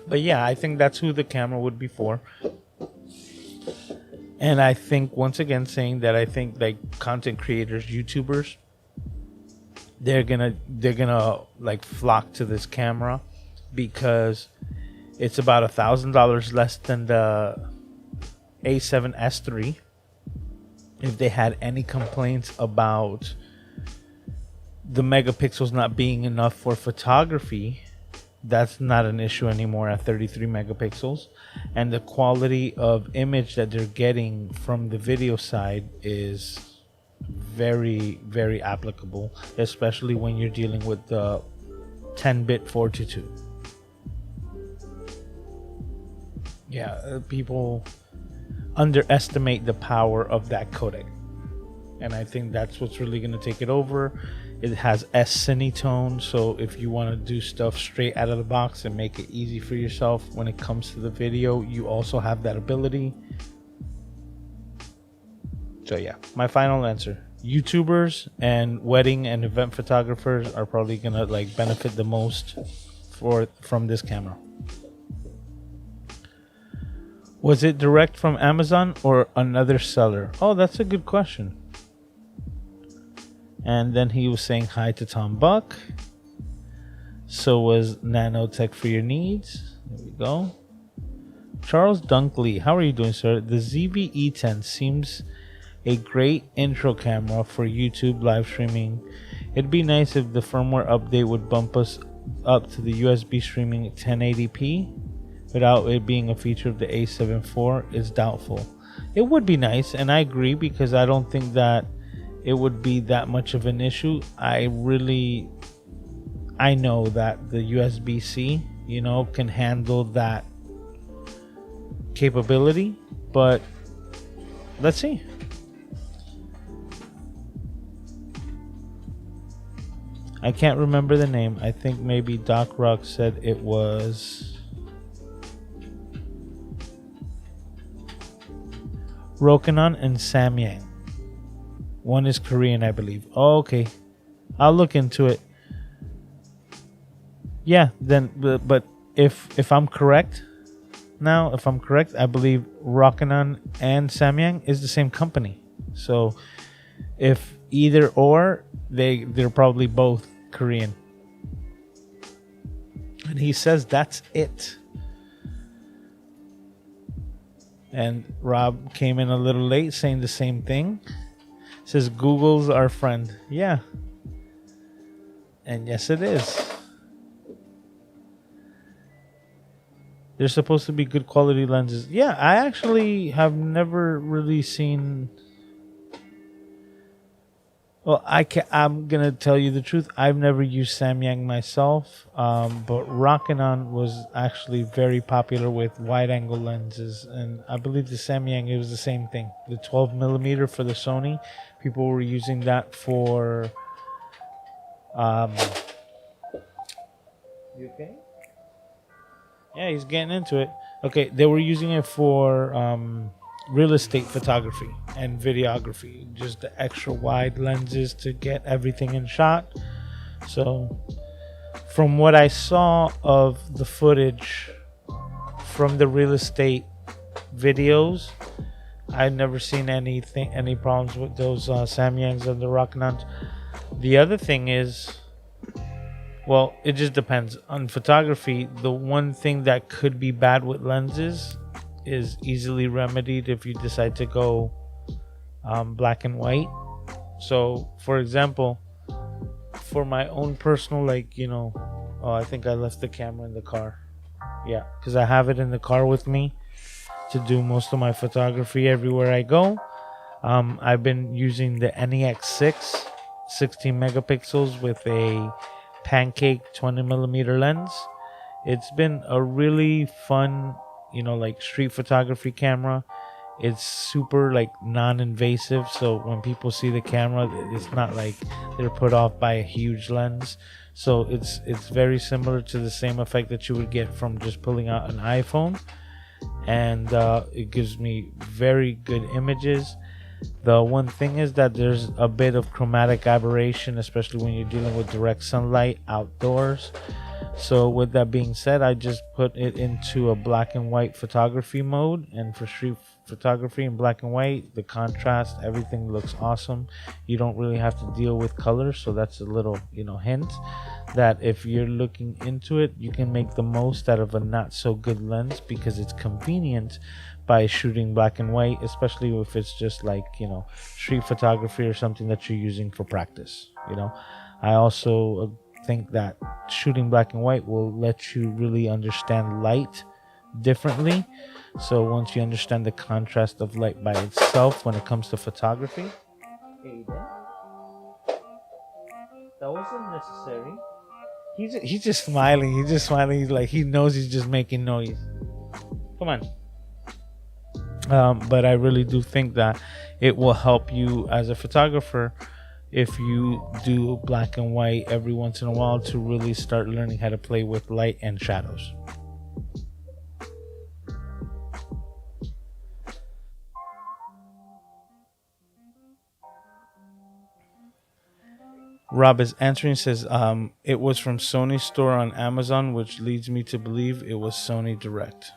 But yeah, I think that's who the camera would be for. And I think, once again, saying that I think like content creators, YouTubers, they're gonna like flock to this camera because it's about $1,000 less than the A7S III. If they had any complaints about the megapixels not being enough for photography, that's not an issue anymore at 33 megapixels. And the quality of image that they're getting from the video side is very, very applicable, especially when you're dealing with the 10-bit 422. Yeah, people underestimate the power of that codec, and I think that's what's really going to take it over. It has S-Cine tone, so if you want to do stuff straight out of the box and make it easy for yourself when it comes to the video, you also have that ability. So yeah, my final answer: YouTubers and wedding and event photographers are probably gonna like benefit the most from this camera. Was it direct from Amazon or another seller? Oh, that's a good question. And then he was saying hi to Tom Buck. So was Nanotech for your needs. There we go. Charles Dunkley, how are you doing, sir? The ZV-E10 seems a great intro camera for YouTube live streaming. It'd be nice if the firmware update would bump us up to the USB streaming 1080p without it being a feature of the A7 IV is doubtful. It would be nice, and I agree, because I don't think that it would be that much of an issue. I know that the USB-C, you know, can handle that capability, but let's see. I can't remember the name. I think maybe Doc Rock said it was Rokinon and Samyang. One is Korean, I believe. Oh, okay. I'll look into it. Yeah, then, but if I'm correct, I believe Rokinon and Samyang is the same company. So if either or, they're probably both Korean. And he says that's it. And Rob came in a little late saying the same thing. Says Google's our friend. Yeah. And yes, it is. They're supposed to be good quality lenses. Yeah, I actually have never really seen... Well, I'm going to tell you the truth. I've never used Samyang myself. But Rokinon was actually very popular with wide-angle lenses. And I believe the Samyang, it was the same thing. The 12mm for the Sony. People were using that for... You okay? Yeah, he's getting into it. Okay, they were using it for real estate photography and videography. Just the extra wide lenses to get everything in shot. So, from what I saw of the footage from the real estate videos, I've never seen any problems with those Samyangs and the Rokinons. The other thing is, well, it just depends. On photography, the one thing that could be bad with lenses is easily remedied if you decide to go black and white. So, for example, for my own personal, I think I left the camera in the car. Yeah, because I have it in the car with me to do most of my photography everywhere I go. I've been using the NEX6 16 megapixels with a pancake 20mm lens. It's been a really fun, street photography camera. It's super non-invasive, so when people see the camera, it's not like they're put off by a huge lens. So it's very similar to the same effect that you would get from just pulling out an iPhone, and it gives me very good images. The one thing is that there's a bit of chromatic aberration, especially when you're dealing with direct sunlight outdoors. So with that being said, I just put it into a black and white photography mode, and for street photography in black and white, the contrast, everything looks awesome. You don't really have to deal with color, so that's a little hint that if you're looking into it, you can make the most out of a not so good lens because it's convenient by shooting black and white, especially if it's just street photography or something that you're using for practice. I also think that shooting black and white will let you really understand light differently. So once you understand the contrast of light by itself when it comes to photography, that wasn't necessary. He's just smiling. He's like he knows he's just making noise. Come on. But I really do think that it will help you as a photographer if you do black and white every once in a while to really start learning how to play with light and shadows. Rob is answering, says it was from Sony store on Amazon, which leads me to believe it was Sony Direct.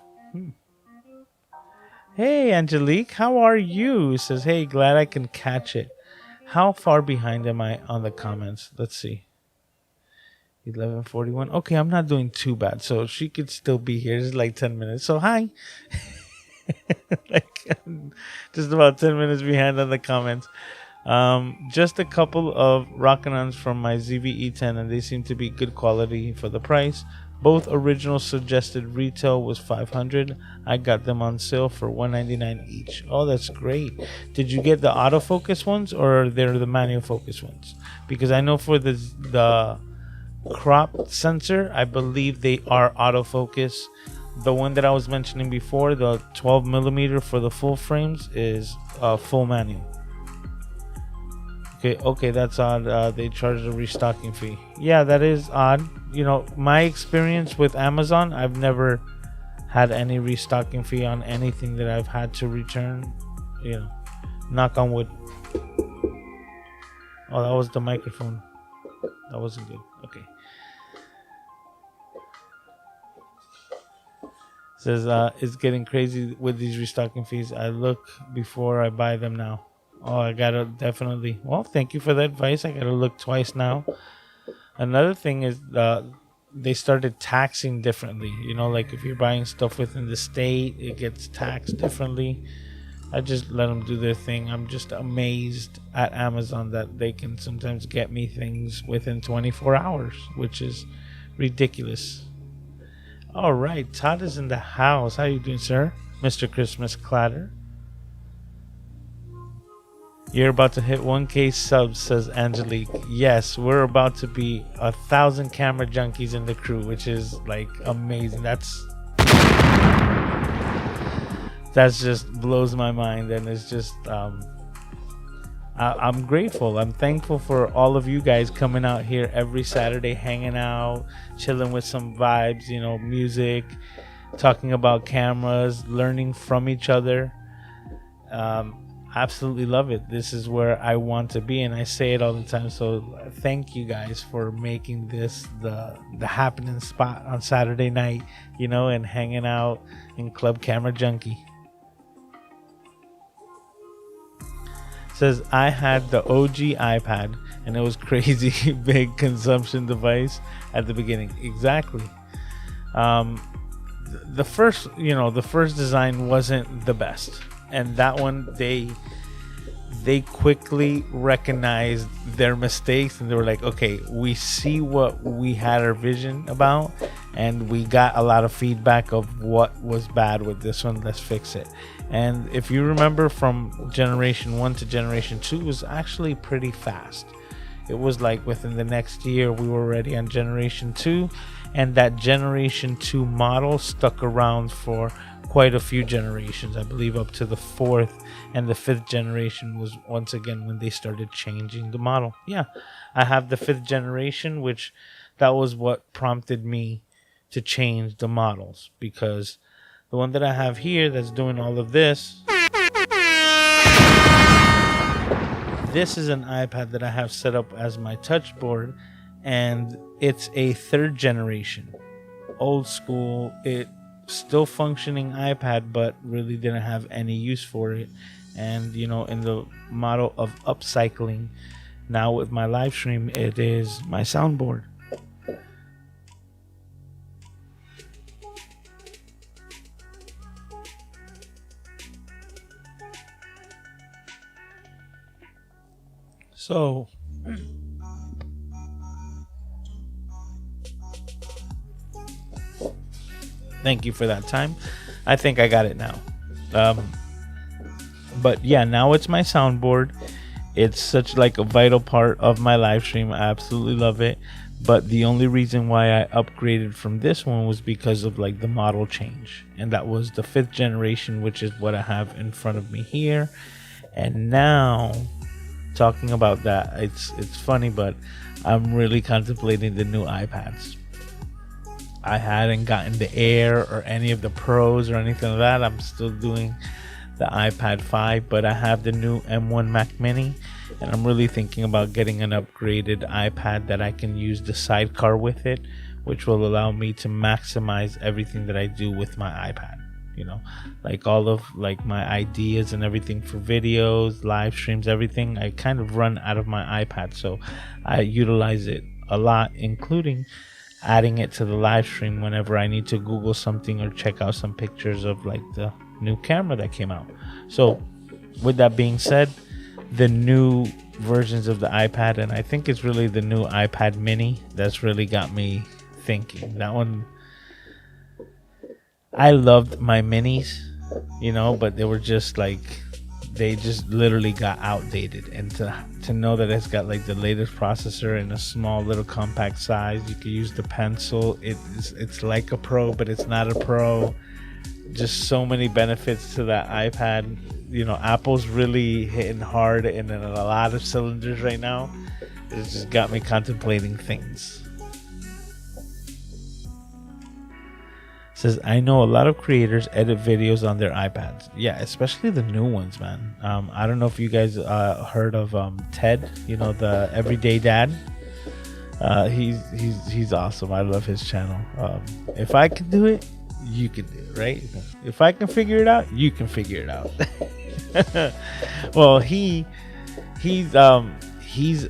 Hey Angelique, how are you? Says, hey, glad I can catch it. How far behind am I on the comments? Let's see. 11:41. Okay, I'm not doing too bad, so she could still be here. It's 10 minutes. So hi. Just about 10 minutes behind on the comments. Just a couple of Rokinons from my ZV-E10, and they seem to be good quality for the price. Both original suggested retail was $500. I got them on sale for $199 each. Oh, that's great. Did you get the autofocus ones or they're the manual focus ones? Because I know for the crop sensor, I believe they are autofocus. The one that I was mentioning before, the 12mm for the full frames, is full manual. Okay, that's odd. They charge a restocking fee. Yeah, that is odd. My experience with Amazon, I've never had any restocking fee on anything that I've had to return. Knock on wood. Oh, that was the microphone. That wasn't good. Okay. Says it's getting crazy with these restocking fees. I look before I buy them now. Oh, I gotta definitely. Well, thank you for the advice. I gotta look twice now. Another thing is they started taxing differently. You know, like if you're buying stuff within the state, it gets taxed differently. I just let them do their thing. I'm just amazed at Amazon that they can sometimes get me things within 24 hours, which is ridiculous. All right, Todd is in the house. How you doing, sir? Mr. Christmas Clatter. You're about to hit 1K subs, says Angelique. Yes, we're about to be 1,000 camera junkies in the crew, which is like amazing. That just blows my mind, and it's just I'm grateful. I'm thankful for all of you guys coming out here every Saturday, hanging out, chilling with some vibes, you know, music, talking about cameras, learning from each other. Absolutely love it. This is where I want to be, and I say it all the time. So thank you guys for making this the happening spot on Saturday night, you know, and hanging out in Club Camera Junkie. Says I had the OG iPad and it was crazy big consumption device at the beginning. Exactly. The first design wasn't the best, and that one they quickly recognized their mistakes, and they were like, okay, we see what we had our vision about, and we got a lot of feedback of what was bad with this one. Let's fix it. And if you remember, from generation 1 to generation 2 was actually pretty fast. It was like within the next year we were already on generation 2, and that generation 2 model stuck around for quite a few generations. I believe up to the 4th and the 5th generation was once again when they started changing the model. Yeah, I have the 5th generation, which that was what prompted me to change the models, because the one that I have here that's doing all of this, this is an iPad that I have set up as my touch board, and it's a 3rd generation, old school, it still functioning iPad, but really didn't have any use for it. And you know, in the model of upcycling, now with my live stream, it is my soundboard. So thank you for that time. I think I got it now. But yeah, now it's my soundboard. It's such like a vital part of my live stream. I absolutely love it. But the only reason why I upgraded from this one was because of like the model change, and that was the 5th generation, which is what I have in front of me here. And now, talking about that, it's funny, but I'm really contemplating the new iPads. I hadn't gotten the Air or any of the Pros or anything like that. I'm still doing the iPad 5, but I have the new M1 Mac Mini, and I'm really thinking about getting an upgraded iPad that I can use the sidecar with it, which will allow me to maximize everything that I do with my iPad. You know, like all of like my ideas and everything for videos, live streams, everything, I kind of run out of my iPad, so I utilize it a lot, including adding it to the live stream whenever I need to Google something or check out some pictures of like the new camera that came out. So with that being said, the new versions of the iPad, and I think it's really the new iPad mini that's really got me thinking. That one, I loved my minis, you know, but they were just like, they just literally got outdated. And to know that it's got like the latest processor in a small little compact size, you can use the pencil, it's like a Pro, but it's not a Pro. Just so many benefits to that iPad. You know, Apple's really hitting hard in a lot of cylinders right now. It's just got me contemplating things. Says, I know a lot of creators edit videos on their iPads. Yeah, especially the new ones, man. I don't know if you guys heard of Ted, you know, the Everyday Dad. He's awesome. I love his channel. If I could do it, you can do it, right? If I can figure it out, you can figure it out. Well, he's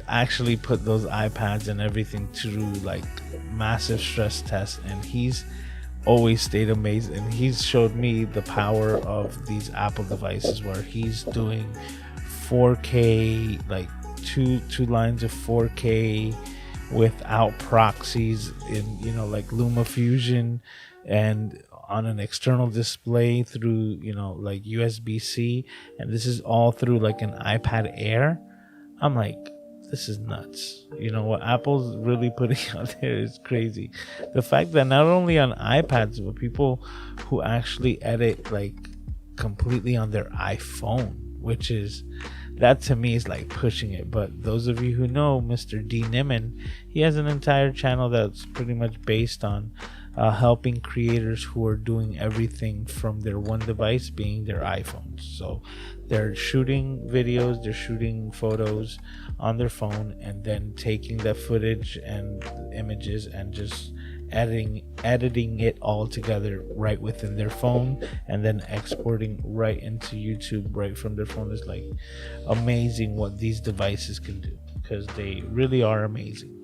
actually put those iPads and everything through like massive stress tests, and he's always stayed amazed. And he's showed me the power of these Apple devices where he's doing 4K, like two lines of 4K without proxies in, you know, like LumaFusion, and on an external display through, you know, like USB-C, and this is all through like an iPad Air. I'm like, this is nuts. You know, what Apple's really putting out there is crazy. The fact that not only on iPads, but people who actually edit like completely on their iPhone, which is, that to me is like pushing it. But those of you who know Mr. D. Niman, he has an entire channel that's pretty much based on helping creators who are doing everything from their one device, being their iPhones. So they're shooting videos, they're shooting photos on their phone, and then taking that footage and images and just editing it all together right within their phone, and then exporting right into YouTube right from their phone. Is like amazing what these devices can do, because they really are amazing.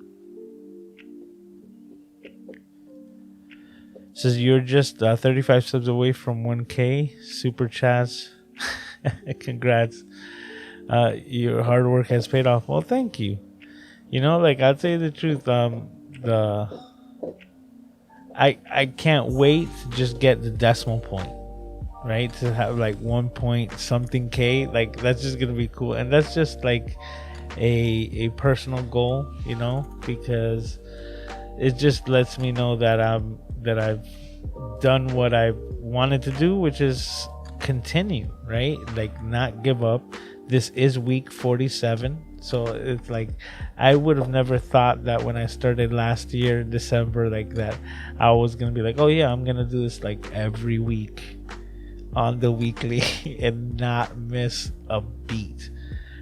Says you're just 35 subs away from 1K. Super Chaz. Congrats. Your hard work has paid off. Well, thank you. You know, like, I'll tell you the truth. I can't wait to just get the decimal point, right? To have like 1 point something K. Like, that's just gonna be cool. And that's just like a personal goal, you know, because it just lets me know that I've done what I wanted to do, which is continue, right? Like, not give up. This is week 47, so it's like I would have never thought that when I started last year in December, like, that I was gonna be like, oh yeah, I'm gonna do this like every week on the weekly and not miss a beat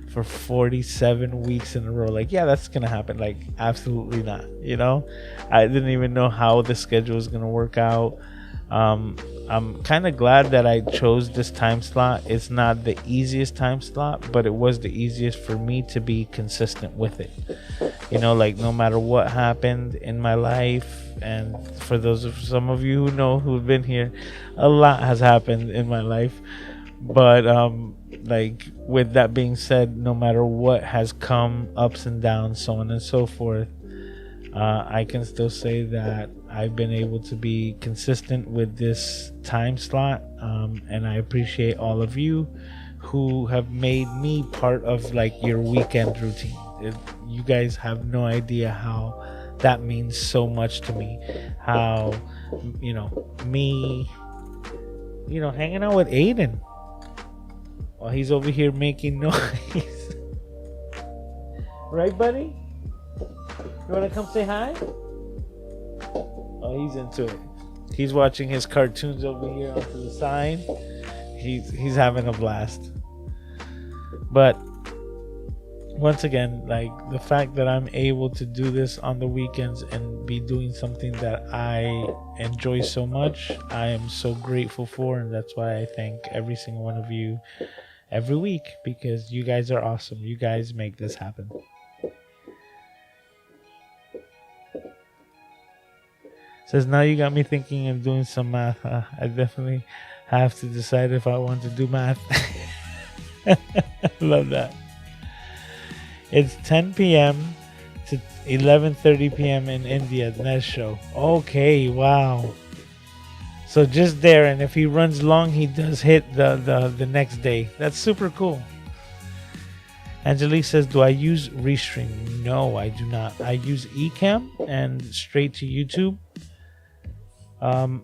for 47 weeks in a row. Like, yeah, that's gonna happen. Like, absolutely not. You know, I didn't even know how the schedule is gonna work out. I'm kind of glad that I chose this time slot. It's not the easiest time slot, but it was the easiest for me to be consistent with it. You know, like, no matter what happened in my life, and for those of some of you who know, who've been here, a lot has happened in my life. But like, with that being said, no matter what has come, ups and downs, so on and so forth, I can still say that I've been able to be consistent with this time slot, and I appreciate all of you who have made me part of like your weekend routine. You guys have no idea how that means so much to me. How, you know, me, you know, hanging out with Aiden while he's over here making noise. Right, buddy? You want to come say hi? Oh, he's into it. He's watching his cartoons over here onto the side. He's having a blast. But once again, like, the fact that I'm able to do this on the weekends and be doing something that I enjoy so much, I am so grateful for, and that's why I thank every single one of you every week, because you guys are awesome. You guys make this happen. Says, now you got me thinking of doing some math. I definitely have to decide if I want to do math. Love that. It's 10 p.m. to 11:30 p.m. in India, the next show. Okay, wow. So just there, and if he runs long, he does hit the next day. That's super cool. Angelique says, do I use Restream? No, I do not. I use Ecamm and straight to YouTube.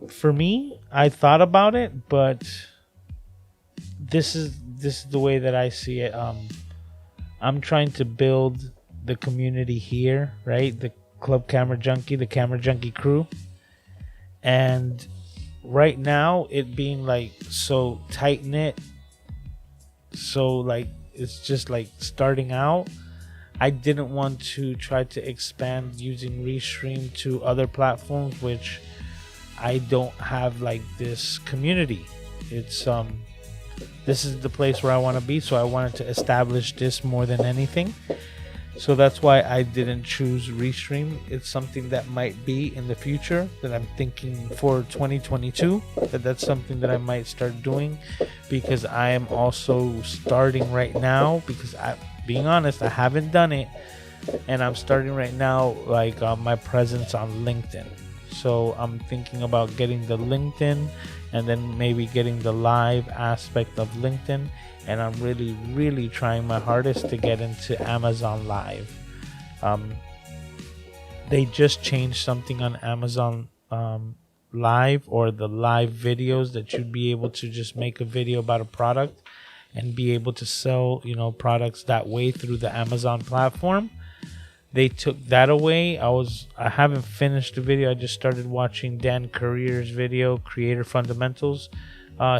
For me, I thought about it, but this is the way that I see it. I'm trying to build the community here, right? The Club Camera Junkie, the Camera Junkie crew. And right now, it being like so tight knit, so like it's just like starting out, I didn't want to try to expand using Restream to other platforms, which I don't have like this community. It's this is the place where I want to be, so I wanted to establish this more than anything. So that's why I didn't choose Restream. It's something that might be in the future that I'm thinking for 2022, that's something that I might start doing, because I am also starting right now, because being honest, I haven't done it, and I'm starting right now like my presence on LinkedIn. So I'm thinking about getting the LinkedIn and then maybe getting the live aspect of LinkedIn. And I'm really trying my hardest to get into Amazon Live. They just changed something on Amazon Live, or the live videos, that you'd be able to just make a video about a product and be able to sell, products that way through the Amazon platform. They took that away. I haven't finished the video. I just started watching Dan Career's video, Creator Fundamentals.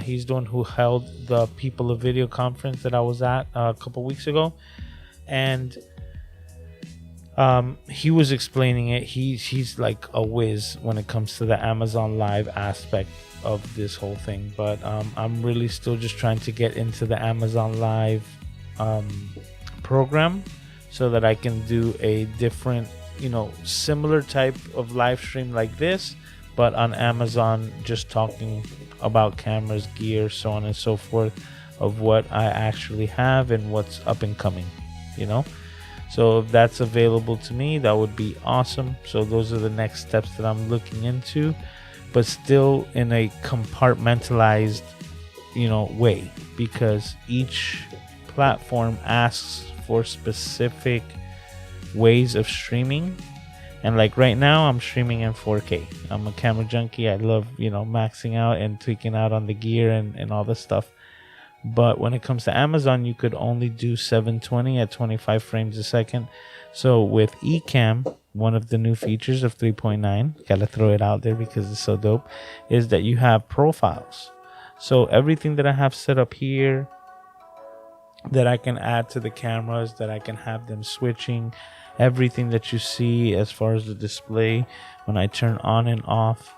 He's the one who held the People of Video conference that I was at a couple weeks ago, and he was explaining it. He's like a whiz when it comes to the Amazon Live aspect of this whole thing. But I'm really still just trying to get into the Amazon Live program, so that I can do a different, similar type of live stream like this, but on Amazon, just talking about cameras, gear, so on and so forth, of what I actually have and what's up and coming, So if that's available to me, that would be awesome. So those are the next steps that I'm looking into, but still in a compartmentalized, way, because each platform asks for specific ways of streaming. And like right now, I'm streaming in 4K. I'm a camera junkie. I love, maxing out and tweaking out on the gear and all this stuff. But when it comes to Amazon, you could only do 720 at 25 frames a second. So with Ecamm, one of the new features of 3.9, gotta throw it out there because it's so dope, is that you have profiles. So everything that I have set up here, that I can add to the cameras, that I can have them switching, everything that you see as far as the display when I turn on and off,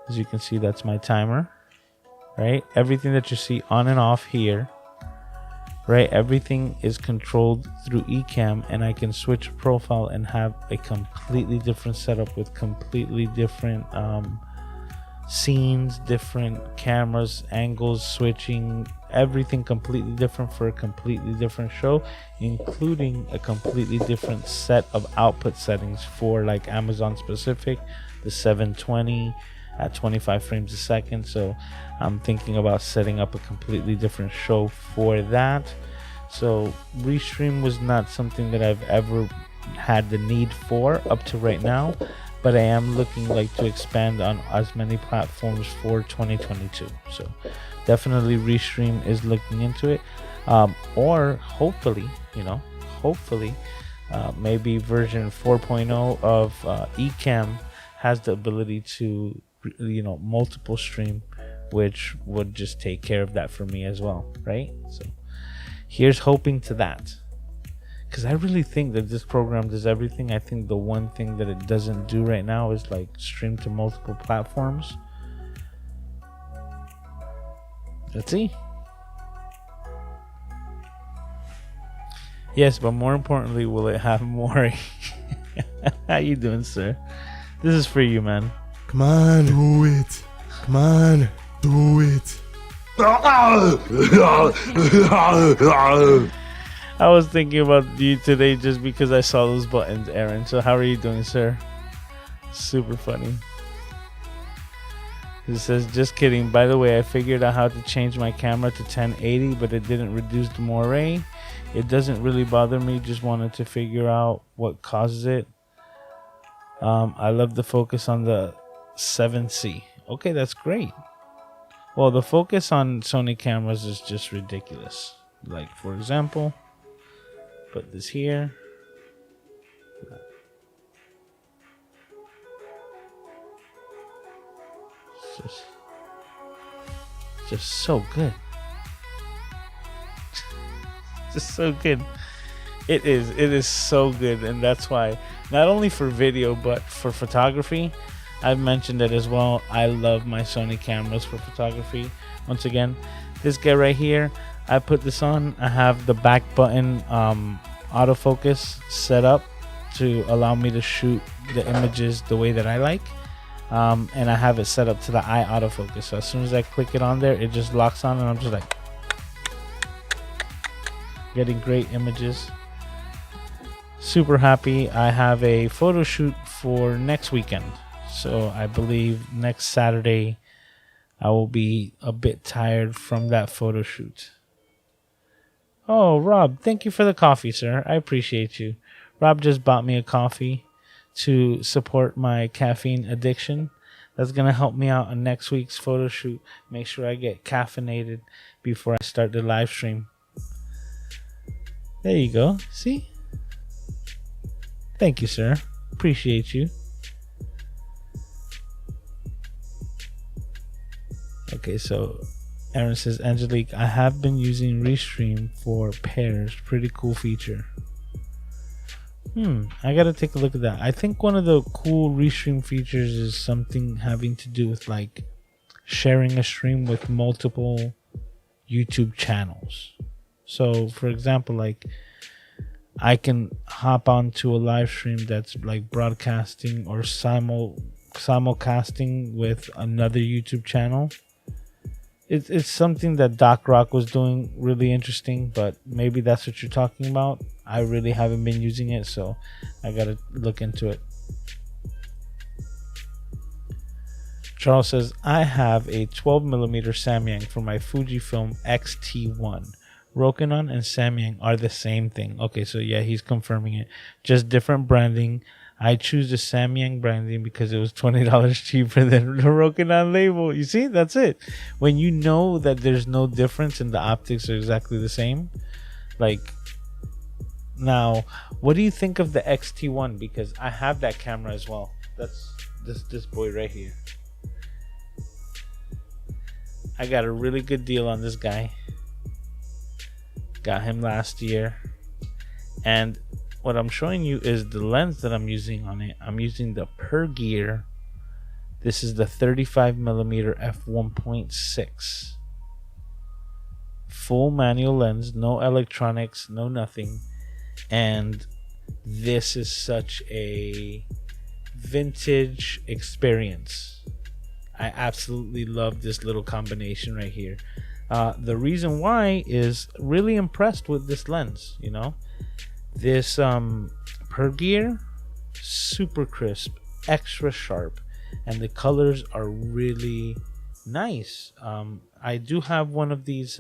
as you can see, that's my timer, right? Everything that you see on and off here, right? Everything is controlled through Ecamm, and I can switch profile and have a completely different setup with completely different scenes, different cameras, angles, switching, everything completely different for a completely different show, including a completely different set of output settings for like Amazon specific, the 720 at 25 frames a second. So I'm thinking about setting up a completely different show for that. So Restream was not something that I've ever had the need for up to right now, but I am looking like to expand on as many platforms for 2022. So definitely Restream is looking into it, or hopefully, maybe version 4.0 of Ecamm has the ability to, multiple stream, which would just take care of that for me as well, right? So here's hoping to that, because I really think that this program does everything. I think the one thing that it doesn't do right now is like stream to multiple platforms. Let's see. Yes, but more importantly, will it have more? How you doing, sir? This is for you, man. Come on, do it. Come on, do it. I was thinking about you today just because I saw those buttons, Aaron. So how are you doing, sir? Super funny. It says, just kidding. By the way, I figured out how to change my camera to 1080, but it didn't reduce the moire. It doesn't really bother me. Just wanted to figure out what causes it. I love the focus on the 7C. Okay, that's great. Well, the focus on Sony cameras is just ridiculous. Like, for example, put this here. Just so good. Just so good. It is so good, and that's why not only for video but for photography, I've mentioned it as well. I love my Sony cameras for photography. Once again, this guy right here, I put this on. I have the back button autofocus set up to allow me to shoot the images the way that I like. And I have it set up to the eye autofocus. So as soon as I click it on there, it just locks on and I'm just like getting great images. Super happy. I have a photo shoot for next weekend. So I believe next Saturday I will be a bit tired from that photo shoot. Oh, Rob, thank you for the coffee, sir. I appreciate you. Rob just bought me a coffee to support my caffeine addiction. That's going to help me out on next week's photo shoot. Make sure I get caffeinated before I start the live stream. There you go. See? Thank you, sir. Appreciate you. Okay, so Aaron says, Angelique, I have been using Restream for pairs. Pretty cool feature. I gotta take a look at that. I think one of the cool Restream features is something having to do with like sharing a stream with multiple YouTube channels. So for example, like I can hop onto a live stream that's like broadcasting or simulcasting with another YouTube channel. It's something that Doc Rock was doing, really interesting, but maybe that's what you're talking about. I really haven't been using it, so I gotta look into it. Charles says, I have a 12mm Samyang for my Fujifilm X-T1. Rokinon and Samyang are the same thing. Okay, so yeah, he's confirming it. Just different branding. I choose the Samyang branding because it was $20 cheaper than the Rokinon label. You see, that's it. When you know that there's no difference and the optics are exactly the same. Like, now, what do you think of the X-T1? Because I have that camera as well. That's this boy right here. I got a really good deal on this guy. Got him last year. And what I'm showing you is the lens that I'm using on it. I'm using the Pergear. This is the 35mm f1.6. Full manual lens, no electronics, no nothing. And this is such a vintage experience. I absolutely love this little combination right here. The reason why is really impressed with this lens, you know. This Pergear, super crisp, extra sharp, and the colors are really nice. I do have one of these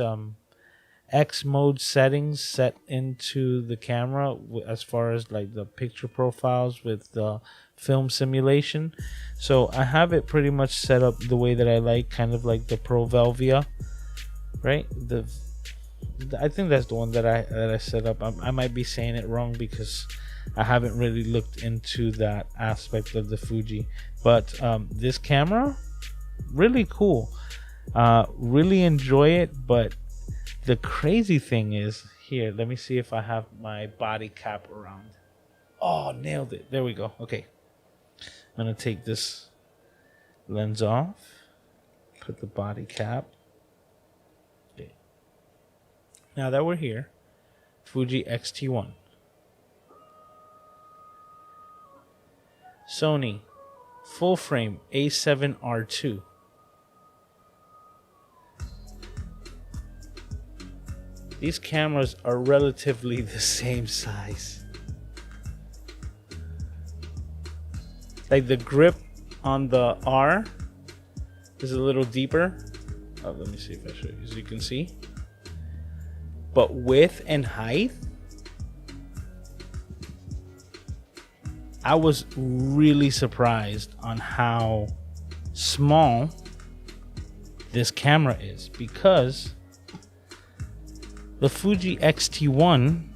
X mode settings set into the camera as far as like the picture profiles with the film simulation. So I have it pretty much set up the way that I like, kind of like the Pro Velvia, right? I think that's the one that I set up. I might be saying it wrong because I haven't really looked into that aspect of the Fuji. But this camera, really cool. Really enjoy it. But the crazy thing is, here, let me see if I have my body cap around. Oh, nailed it. There we go. Okay. I'm going to take this lens off. Put the body cap. Now that we're here, Fuji X-T1. Sony full frame A7R2. These cameras are relatively the same size. Like the grip on the R is a little deeper. Oh, let me see if I show you. As you can see. But width and height, I was really surprised on how small this camera is, because the Fuji X-T1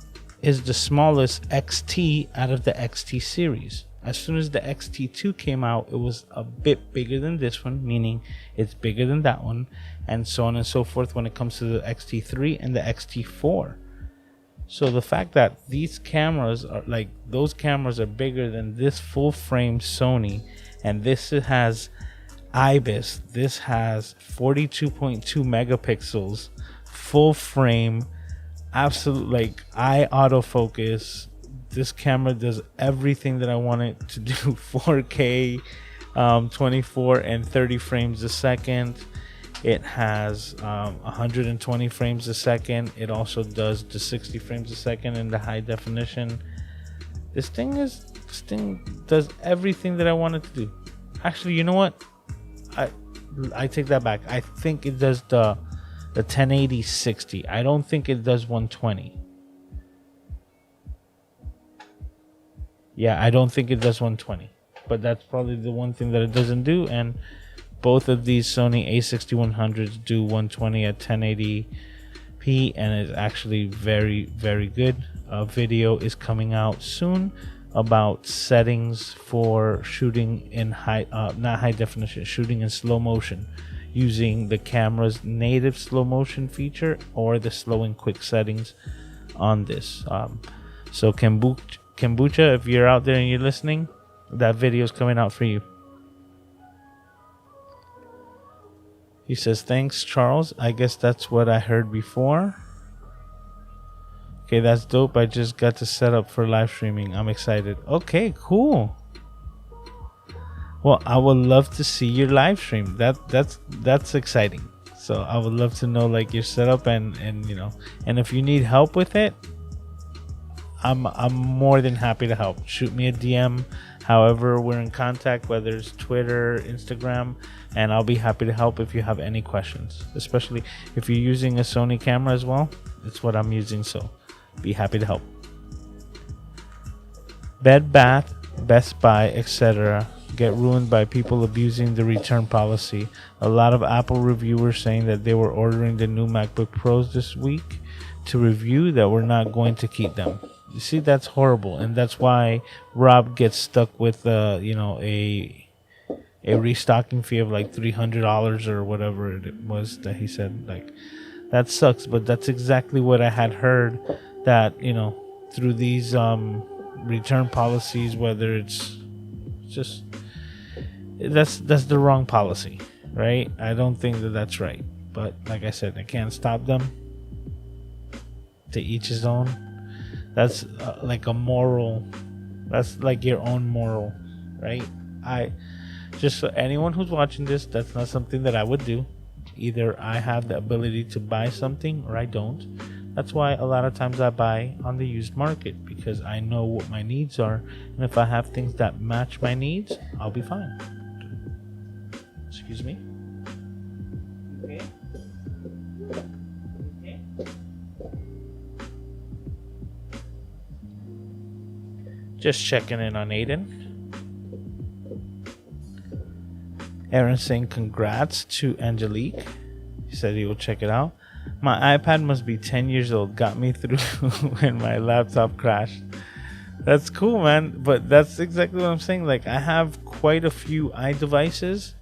is the smallest XT out of the XT series. As soon as the X-T2 came out, it was a bit bigger than this one, meaning it's bigger than that one, and so on and so forth when it comes to the X-T3 and the X-T4. So the fact that these cameras are like, those cameras are bigger than this full frame Sony, and this has IBIS. This has 42.2 megapixels, full frame, absolute like eye autofocus. This camera does everything that I want it to do. 4K, 24 and 30 frames a second. It has 120 frames a second. It also does the 60 frames a second in the high definition. This thing does everything that I want it to do. Actually, you know what? I take that back. I think it does the 1080 60. I don't think it does 120. Yeah, I don't think it does 120. But that's probably the one thing that it doesn't do. And both of these Sony A6100s do 120 at 1080p, and it's actually very, very good. A video is coming out soon about settings for shooting in not high definition, shooting in slow motion, using the camera's native slow motion feature or the slow and quick settings on this. So Kombucha, if you're out there and you're listening, that video is coming out for you. He says, thanks, Charles. I guess that's what I heard before. Okay, that's dope. I just got to set up for live streaming. I'm excited. Okay, cool. Well, I would love to see your live stream. That's exciting. So I would love to know like your setup and you know, and if you need help with it, I'm more than happy to help. Shoot me a DM. However, we're in contact, whether it's Twitter, Instagram, and I'll be happy to help if you have any questions. Especially if you're using a Sony camera as well. It's what I'm using, so be happy to help. Bed Bath, Best Buy, etc. get ruined by people abusing the return policy. A lot of Apple reviewers saying that they were ordering the new MacBook Pros this week to review that we're not going to keep them. You see, that's horrible, and that's why Rob gets stuck with you know, a restocking fee of like $300 or whatever it was that he said. Like, that sucks, but that's exactly what I had heard, that, you know, through these return policies, whether it's just that's the wrong policy, right? I don't think that that's right, but like I said, I can't stop them. To each his own. That's like a moral. That's like your own moral, right? I just, so anyone who's watching this, that's not something that I would do. Either I have the ability to buy something or I don't. That's why a lot of times I buy on the used market, because I know what my needs are, and if I have things that match my needs, I'll be fine. Excuse me. Okay. Just checking in on Aiden. Aaron saying congrats to Angelique. He said he will check it out. My iPad must be 10 years old. Got me through when my laptop crashed. That's cool, man. But that's exactly what I'm saying. Like, I have quite a few iDevices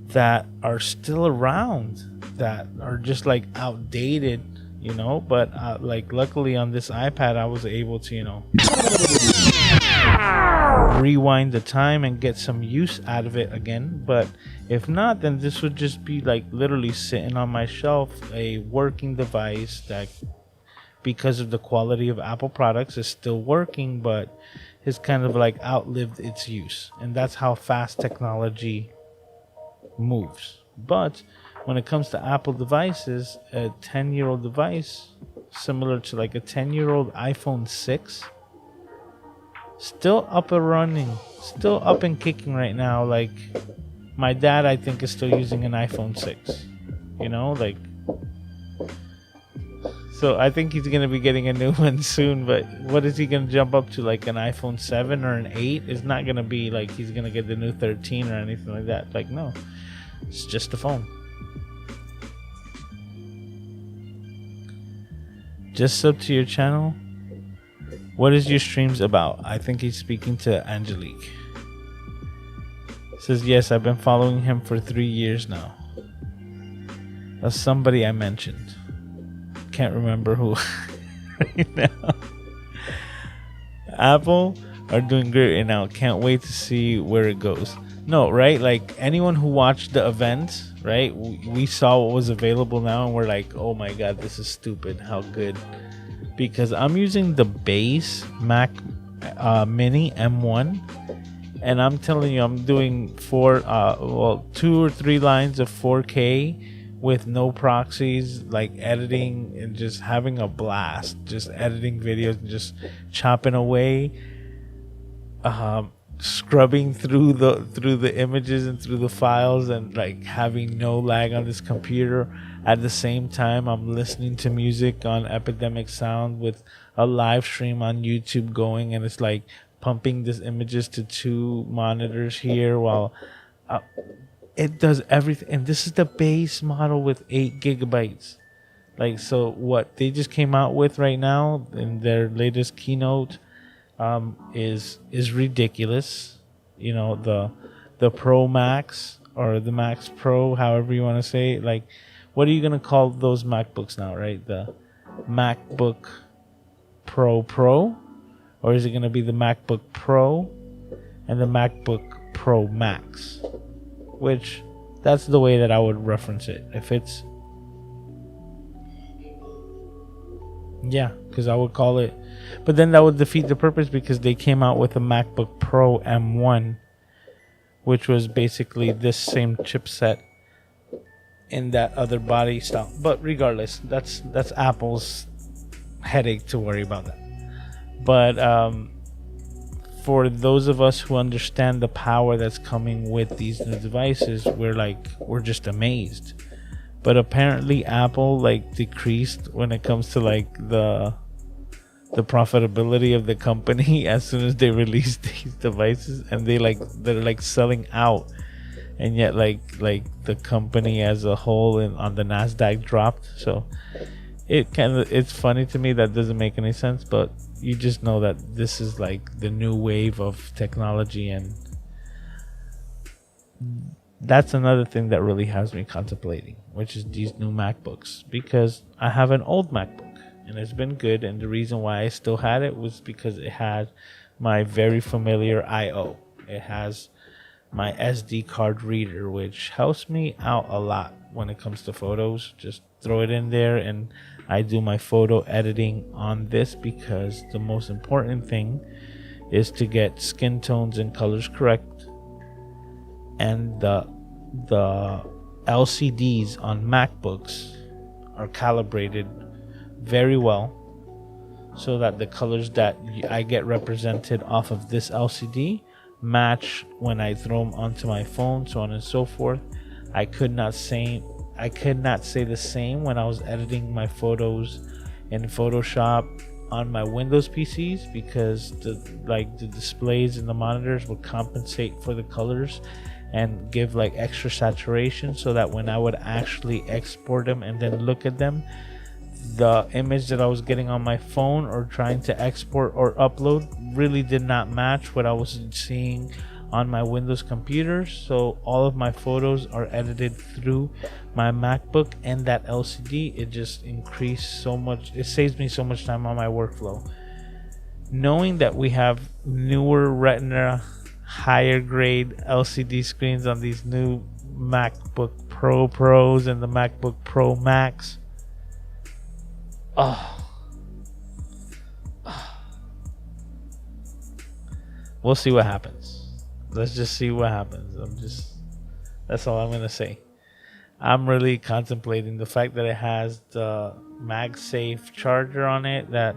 that are still around, that are just like outdated, you know, but like luckily on this iPad I was able to, you know, rewind the time and get some use out of it again. But if not, then this would just be like literally sitting on my shelf, a working device that, because of the quality of Apple products, is still working, but has kind of like outlived its use. And that's how fast technology moves. But when it comes to Apple devices, a 10-year-old device similar to like a 10-year-old iPhone 6, still up and running, still up and kicking right now. Like, my dad, I think, is still using an iPhone 6, you know, like, so I think he's gonna be getting a new one soon. But what is he gonna jump up to, like an iPhone 7 or an 8? It's not gonna be like he's gonna get the new 13 or anything like that. Like, no, it's just a phone. Just sub to your channel. What is your streams about? I think he's speaking to Angelique. Says, yes, I've been following him for 3 years now. That's somebody I mentioned. Can't remember who right now. Apple, are doing great right now. Can't wait to see where it goes. No, right? Like anyone who watched the event, right? We saw what was available now, and we're like, oh my god, this is stupid. How good? Because I'm using the base Mac Mini M1, and I'm telling you, I'm doing 2 or 3 lines of 4K with no proxies, like editing and just having a blast, just editing videos and just chopping away, scrubbing through the images and through the files, and like having no lag on this computer. At the same time, I'm listening to music on Epidemic Sound with a live stream on YouTube going, and it's like pumping these images to 2 monitors here while it does everything. And this is the base model with 8 gigabytes. Like, so what they just came out with right now in their latest keynote is ridiculous. You know, the Pro Max or the Max Pro, however you want to say it. Like, what are you gonna call those MacBooks now, right? The MacBook Pro, or is it gonna be the MacBook Pro and the MacBook Pro Max? Which, that's the way that I would reference it. If it's, yeah, because I would call it, but then that would defeat the purpose, because they came out with a MacBook Pro M1, which was basically this same chipset in that other body style. But regardless, that's Apple's headache to worry about that. But for those of us who understand the power that's coming with these new devices, we're just amazed. But apparently Apple like decreased when it comes to like the profitability of the company as soon as they release these devices, and they're like selling out, and yet like the company as a whole and on the Nasdaq dropped. So it's funny to me. That doesn't make any sense, but you just know that this is like the new wave of technology, and that's another thing that really has me contemplating, which is these new MacBooks, because I have an old MacBook and it's been good, and the reason why I still had it was because it had my very familiar IO. It has my SD card reader, which helps me out a lot when it comes to photos. Just throw it in there and I do my photo editing on this, because the most important thing is to get skin tones and colors correct, and the LCDs on MacBooks are calibrated very well, so that the colors that I get represented off of this LCD match when I throw them onto my phone, so on and so forth. I could not say the same when I was editing my photos in Photoshop on my Windows PCs, because the displays and the monitors would compensate for the colors and give like extra saturation, so that when I would actually export them and then look at them, the image that I was getting on my phone or trying to export or upload really did not match what I was seeing on my Windows computer. So all of my photos are edited through my MacBook and that LCD. It just increased so much. It saves me so much time on my workflow. Knowing that we have newer Retina higher grade LCD screens on these new MacBook Pros and the MacBook Pro Max. We'll see what happens. Let's just see what happens. That's all I'm gonna say. I'm really contemplating the fact that it has the MagSafe charger on it, that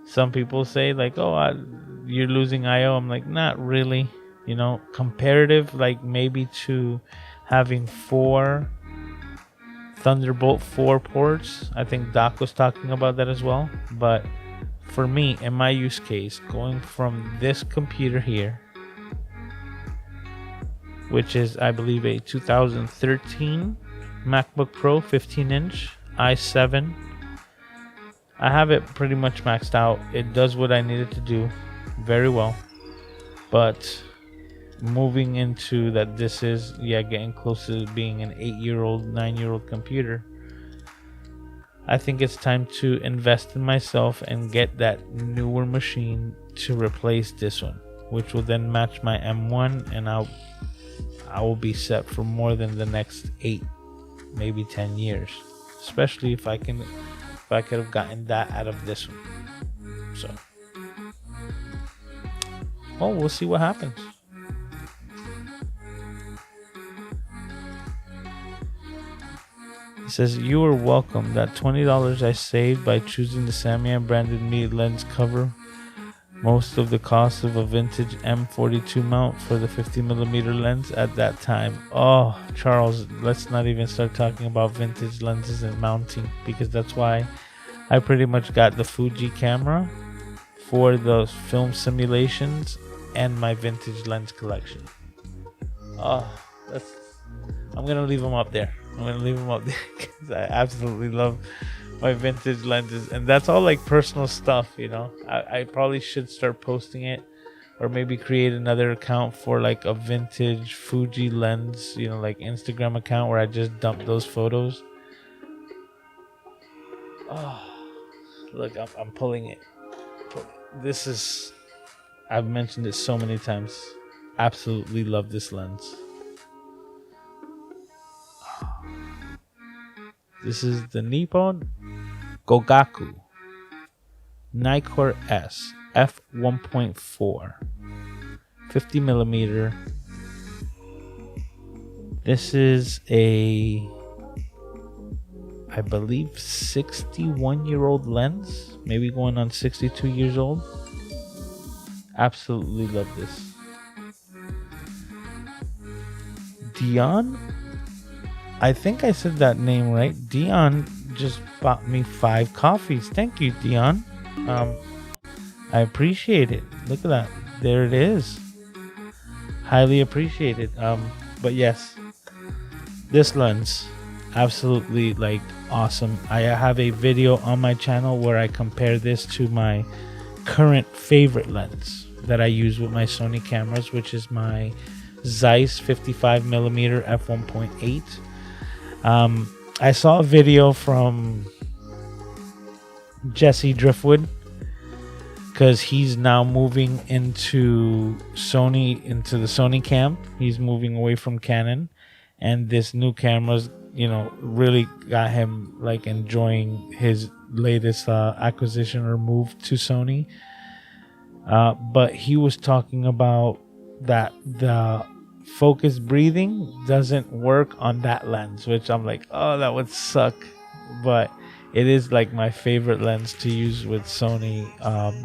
some people say like, you're losing IO. I'm like, not really. You know, comparative, like maybe to having 4 Thunderbolt 4 ports. I think Doc was talking about that as well. But for me, in my use case, going from this computer here, which is I believe a 2013 MacBook Pro 15-inch i7, I have it pretty much maxed out. It does what I need it to do very well. But moving into that, this is getting close to being an 8-year-old 9-year-old computer. I think it's time to invest in myself and get that newer machine to replace this one, which will then match my M1, and I will be set for more than the next 8, maybe 10 years. Especially if I could have gotten that out of this one. So, well, we'll see what happens. It says, you are welcome. That $20 I saved by choosing the Samyang branded meat lens cover most of the cost of a vintage M42 mount for the 50mm lens at that time. Oh, Charles, let's not even start talking about vintage lenses and mounting, because that's why I pretty much got the Fuji camera for those film simulations and my vintage lens collection. Oh, I'm gonna leave them up there. Because I absolutely love my vintage lenses, and that's all like personal stuff, you know. I probably should start posting it, or maybe create another account for like a vintage Fuji lens, you know, like Instagram account where I just dump those photos. Oh, look, I'm pulling it. This is, I've mentioned it so many times. Absolutely love this lens. This is the Nippon Gogaku Nikkor S f1.4 50mm. This is a, I believe, 61-year-old lens, maybe going on 62 years old. Absolutely love this. Dion, I think I said that name right. Dion just bought me 5 coffees. Thank you, Dion. I appreciate it. Look at that. There it is. Highly appreciated. But yes, this lens, absolutely like awesome. I have a video on my channel where I compare this to my current favorite lens that I use with my Sony cameras, which is my Zeiss 55mm f1.8. I saw a video from Jesse Driftwood, because he's now moving into the Sony camp. He's moving away from Canon, and this new camera's, you know, really got him like enjoying his latest acquisition or move to Sony. But he was talking about that the focus breathing doesn't work on that lens, which I'm like, oh, that would suck. But it is like my favorite lens to use with Sony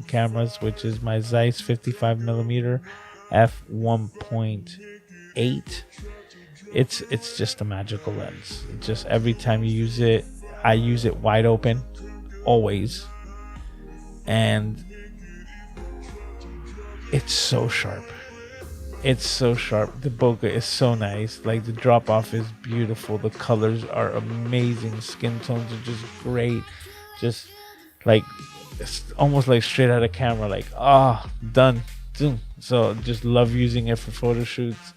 cameras, which is my Zeiss 55mm f1.8. It's just a magical lens. It just, every time you use it, I use it wide open always, and it's so sharp. It's so sharp. The bokeh is so nice. Like, the drop off is beautiful. The colors are amazing. Skin tones are just great. Just like, it's almost like straight out of camera. Like, done. So just love using it for photo shoots.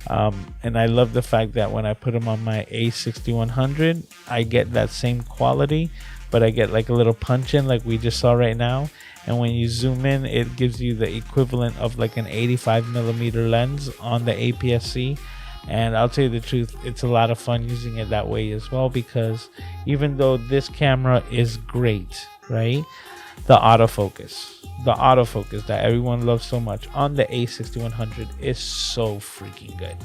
And I love the fact that when I put them on my A6100, I get that same quality, but I get like a little punch in like we just saw right now. And when you zoom in, it gives you the equivalent of like an 85mm lens on the APS-C. And I'll tell you the truth, it's a lot of fun using it that way as well, because even though this camera is great, right? The autofocus that everyone loves so much on the A6100 is so freaking good.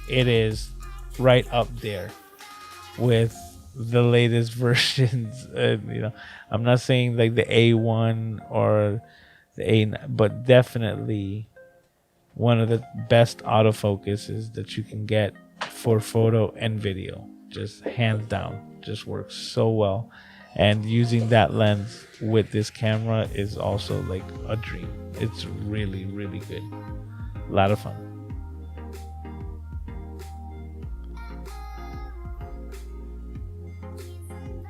It is right up there with the latest versions. You know, I'm not saying like the A1 or the A9, but definitely one of the best autofocuses that you can get for photo and video. Just hands down, just works so well. And using that lens with this camera is also like a dream. It's really, really good. A lot of fun.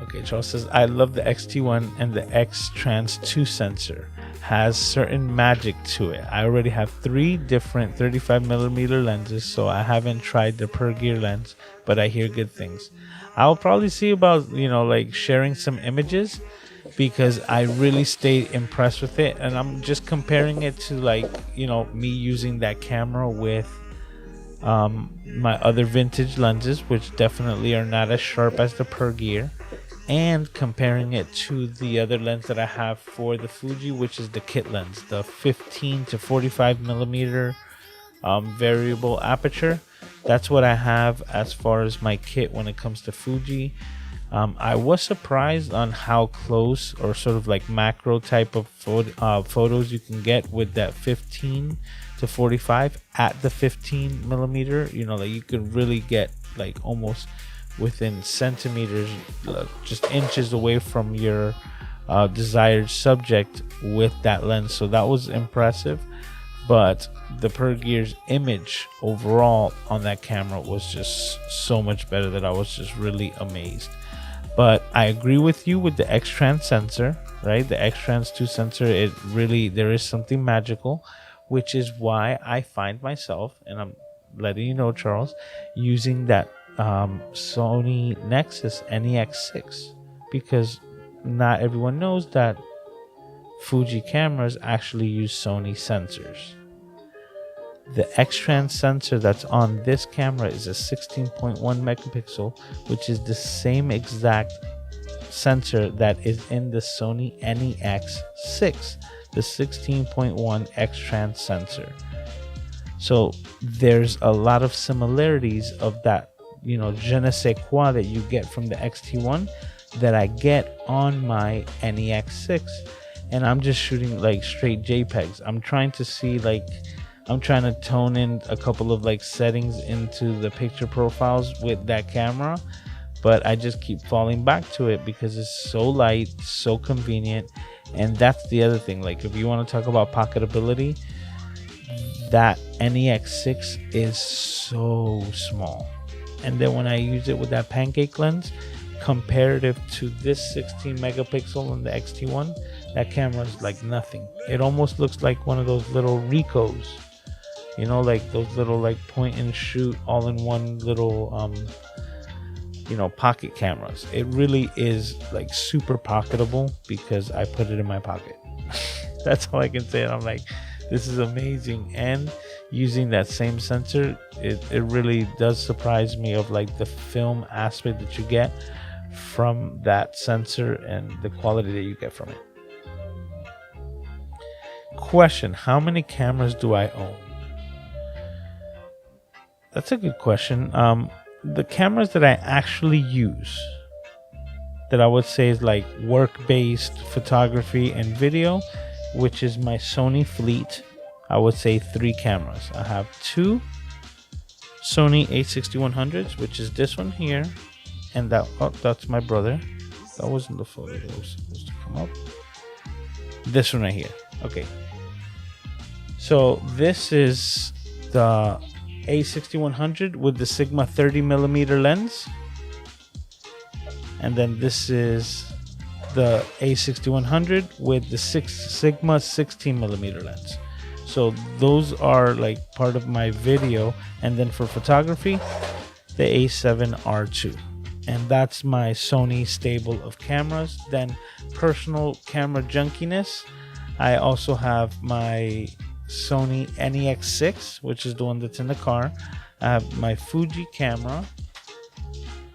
Okay, Charles says, I love the X-T1 and the X-Trans 2 sensor. Has certain magic to it. I already have 3 different 35mm lenses, so I haven't tried the per gear lens, but I hear good things. I'll probably see about, like sharing some images, because I really stayed impressed with it. And I'm just comparing it to, like, me using that camera with my other vintage lenses, which definitely are not as sharp as the Per Gear, and comparing it to the other lens that I have for the Fuji, which is the kit lens, the 15 to 45 millimeter variable aperture. That's what I have as far as my kit when it comes to Fuji. I was surprised on how close, or sort of like macro type of photos you can get with that 15 to 45 at the 15 millimeter. Like you could really get like almost within centimeters, just inches away from your desired subject with that lens. So that was impressive. But the Per Gear's image overall on that camera was just so much better that I was just really amazed. But I agree with you with the X-Trans sensor, right? The X-Trans 2 sensor, there is something magical, which is why I find myself, and I'm letting you know, Charles, using that Sony Nexus NEX6, because not everyone knows that Fuji cameras actually use Sony sensors. The X-Trans sensor that's on this camera is a 16.1 megapixel, which is the same exact sensor that is in the Sony NEX6, the 16.1 X-Trans sensor. So there's a lot of similarities of that, je ne sais quoi that you get from the XT1 that I get on my NEX6. And I'm just shooting like straight JPEGs. I'm trying to tone in a couple of like settings into the picture profiles with that camera, but I just keep falling back to it because it's so light, so convenient. And that's the other thing. Like, if you want to talk about pocketability, that NEX6 is so small. And then when I use it with that pancake lens, comparative to this 16 megapixel on the XT1, that camera is like nothing. It almost looks like one of those little Ricos, like those little like point and shoot all in one little pocket cameras. It really is like super pocketable because I put it in my pocket. That's all I can say. And I'm like, this is amazing. And using that same sensor, it really does surprise me of like the film aspect that you get from that sensor and the quality that you get from it. Question: how many cameras do I own? That's a good question. The cameras that I actually use, that I would say is like work-based photography and video, which is my Sony fleet, I would say 3 cameras. I have 2 Sony A6100s, which is this one here, and that's my brother. That wasn't the photo that was supposed to come up. This one right here. Okay. So this is the A6100 with the Sigma 30mm lens, and then this is the A6100 with the Sigma 16mm lens. So those are like part of my video. And then for photography, the A7R2, and that's my Sony stable of cameras. Then personal camera junkiness, I also have my Sony NEX6, which is the one that's in the car. I have my Fuji camera.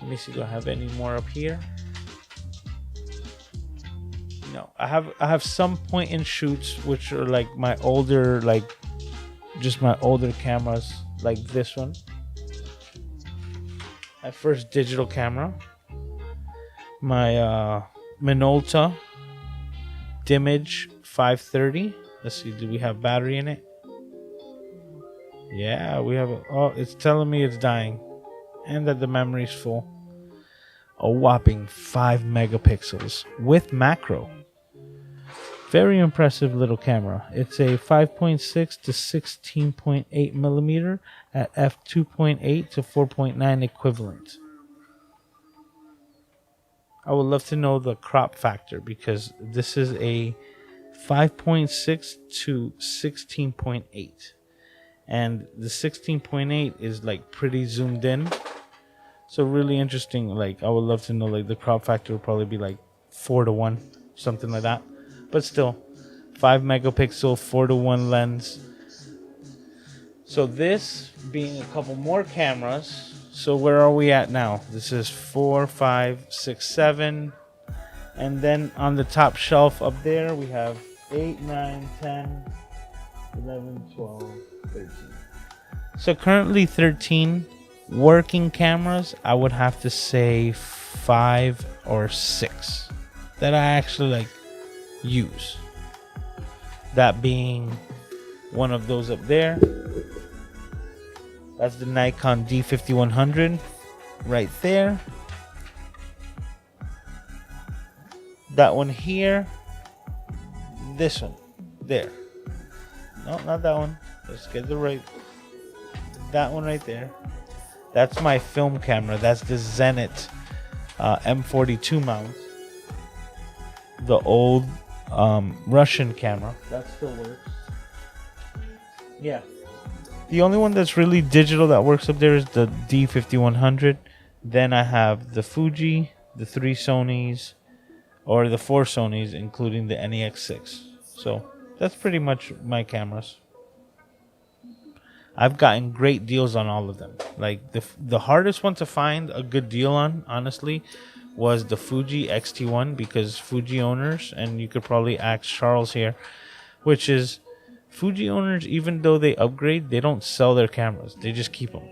Let me see, do I have any more up here? No, I have some point and shoots, which are like my older, like just my older cameras, like this one, my first digital camera, my Minolta Dimage 530. Let's see, do we have battery in it? Yeah, we have. Oh, it's telling me it's dying and that the memory is full. A whopping 5 megapixels with macro. Very impressive little camera. It's a 5.6 to 16.8 millimeter at f2.8 to 4.9 equivalent. I would love to know the crop factor, because this is a 5.6 to 16.8, and the 16.8 is like pretty zoomed in. So really interesting. Like I would love to know, like the crop factor would probably be like 4:1, something like that. But still, 5 megapixel, 4:1 lens. So this being a couple more cameras. So where are we at now? This is 4, 5, 6, 7. And then on the top shelf up there, we have 8, 9, 10, 11, 12, 13. So currently 13 working cameras. I would have to say 5 or 6 that I actually like use. That being one of those up there. That's the Nikon D5100 right there. That one here. This one there. No, not that one. Let's get the right. That one right there. That's my film camera. That's the Zenit M42 mount. The old Russian camera. That still works. Yeah. The only one that's really digital that works up there is the D5100. Then I have the Fuji, the 3 Sonys, or the 4 Sonys, including the NEX6. So that's pretty much my cameras. I've gotten great deals on all of them. Like the hardest one to find a good deal on, honestly, was the Fuji X-T1, because Fuji owners, and you could probably ask Charles here, which is Fuji owners, even though they upgrade, they don't sell their cameras. They just keep them.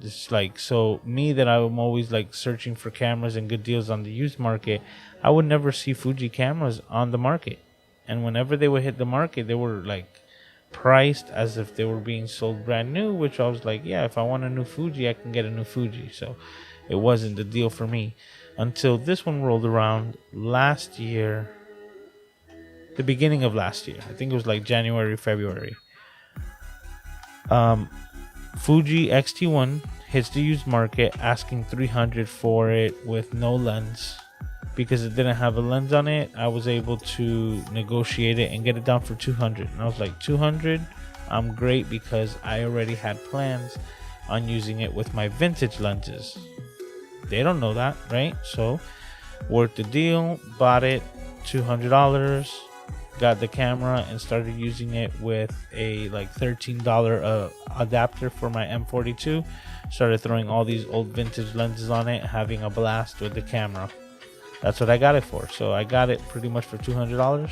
It's like, so me that I'm always like searching for cameras and good deals on the used market, I would never see Fuji cameras on the market. And whenever they would hit the market, they were like priced as if they were being sold brand new, which I was like, yeah, if I want a new Fuji, I can get a new Fuji. So it wasn't the deal for me until this one rolled around last year. The beginning of last year. I think it was like January, February. Fuji X-T1 hits the used market, asking $300 for it with no lens. Because it didn't have a lens on it, I was able to negotiate it and get it down for $200. And I was like, $200? I'm great, because I already had plans on using it with my vintage lenses. They don't know that, right? So, worked the deal, bought it, $200. Got the camera and started using it with a like $13 adapter for my M42. Started throwing all these old vintage lenses on it, having a blast with the camera. That's what I got it for. So I got it pretty much for $200.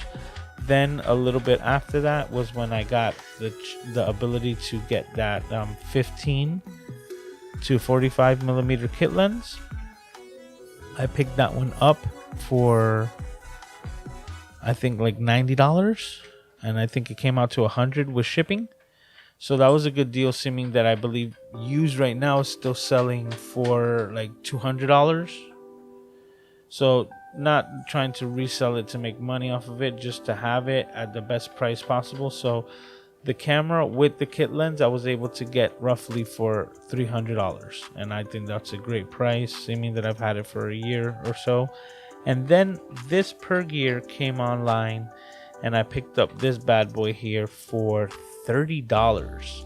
Then a little bit after that was when I got the ability to get that 15 to 45 millimeter kit lens. I picked that one up for I think like $90, and I think it came out to $100 with shipping. So that was a good deal, assuming that I believe used right now is still selling for like $200. So not trying to resell it to make money off of it, just to have it at the best price possible. So the camera with the kit lens I was able to get roughly for $300, and I think that's a great price, assuming that I've had it for a year or so. And then this Per Gear came online, and I picked up this bad boy here for $30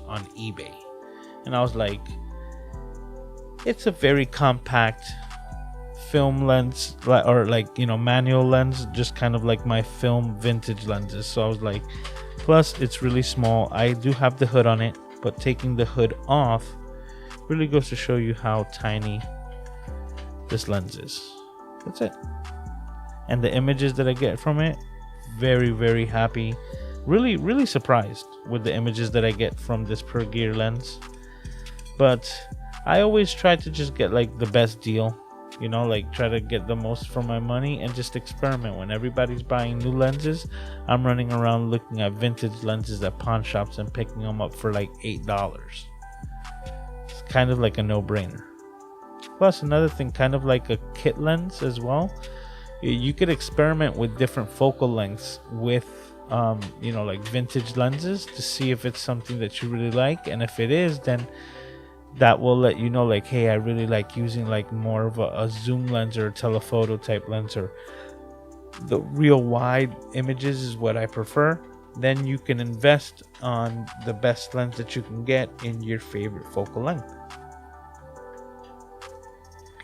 on eBay. And I was like, it's a very compact film lens, or like, you know, manual lens, just kind of like my film vintage lenses. So I was like, plus it's really small. I do have the hood on it, but taking the hood off really goes to show you how tiny this lens is. That's it. And the images that I get from it, very, very happy. Really surprised with the images that I get from this Per Gear lens. But I always try to just get like the best deal, you know, like try to get the most for my money and just experiment. When everybody's buying new lenses, I'm running around looking at vintage lenses at pawn shops and picking them up for like $8. It's kind of like a no-brainer. Plus another thing, kind of like a kit lens as well. You could experiment with different focal lengths with you know, like vintage lenses to see if it's something that you really like. And if it is, then that will let you know, like, hey, I really like using like more of a zoom lens or a telephoto type lens, or the real wide images is what I prefer. Then you can invest on the best lens that you can get in your favorite focal length.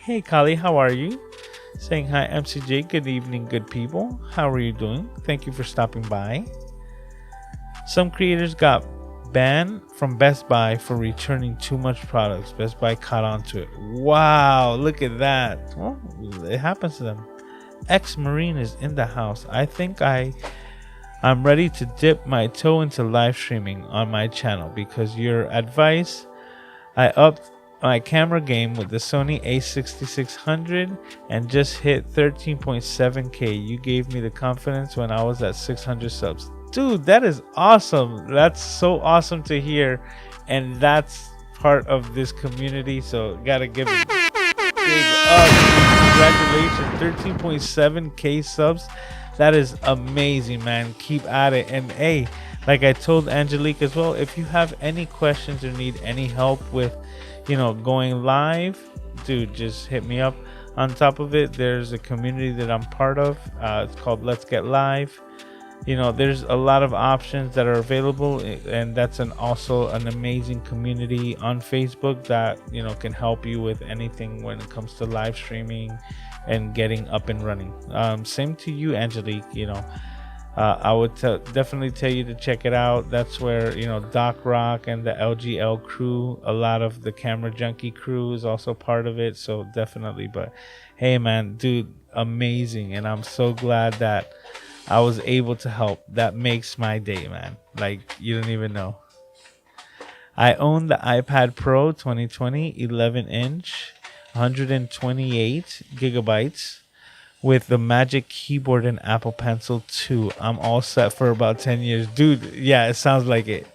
Hey Kali, how are you? Saying hi MCJ, good evening good people. How are you doing? Thank you for stopping by. Some creators got banned from Best Buy for returning too much products. Best Buy caught on to it. Wow, look at that. Well, it happens to them. Ex-Marine is in the house. I think I'm ready to dip my toe into live streaming on my channel because your advice. I upped my camera game with the Sony A6100 and just hit 13.7k. You gave me the confidence when I was at 600 subs. Dude, that is awesome. That's so awesome to hear, and that's part of this community, so gotta give it big up. Congratulations, 13.7k subs. That is amazing, man. Keep at it. And hey, like I told Angelique as well, if you have any questions or need any help with, going live, dude, just hit me up. On top of it, there's a community that I'm part of. It's called Let's Get Live. There's a lot of options that are available, and that's also an amazing community on Facebook that can help you with anything when it comes to live streaming and getting up and running. Same to you, Angelique. I would definitely tell you to check it out. That's where Doc Rock and the LGL crew, a lot of the MrCameraJunkie crew is also part of it, so definitely. But hey man, dude, amazing, and I'm so glad that I was able to help. That makes my day, man. Like, you don't even know. I own the iPad Pro 2020 11-inch, 128 gigabytes with the Magic Keyboard and Apple Pencil 2. I'm all set for about 10 years. Dude, yeah, it sounds like it.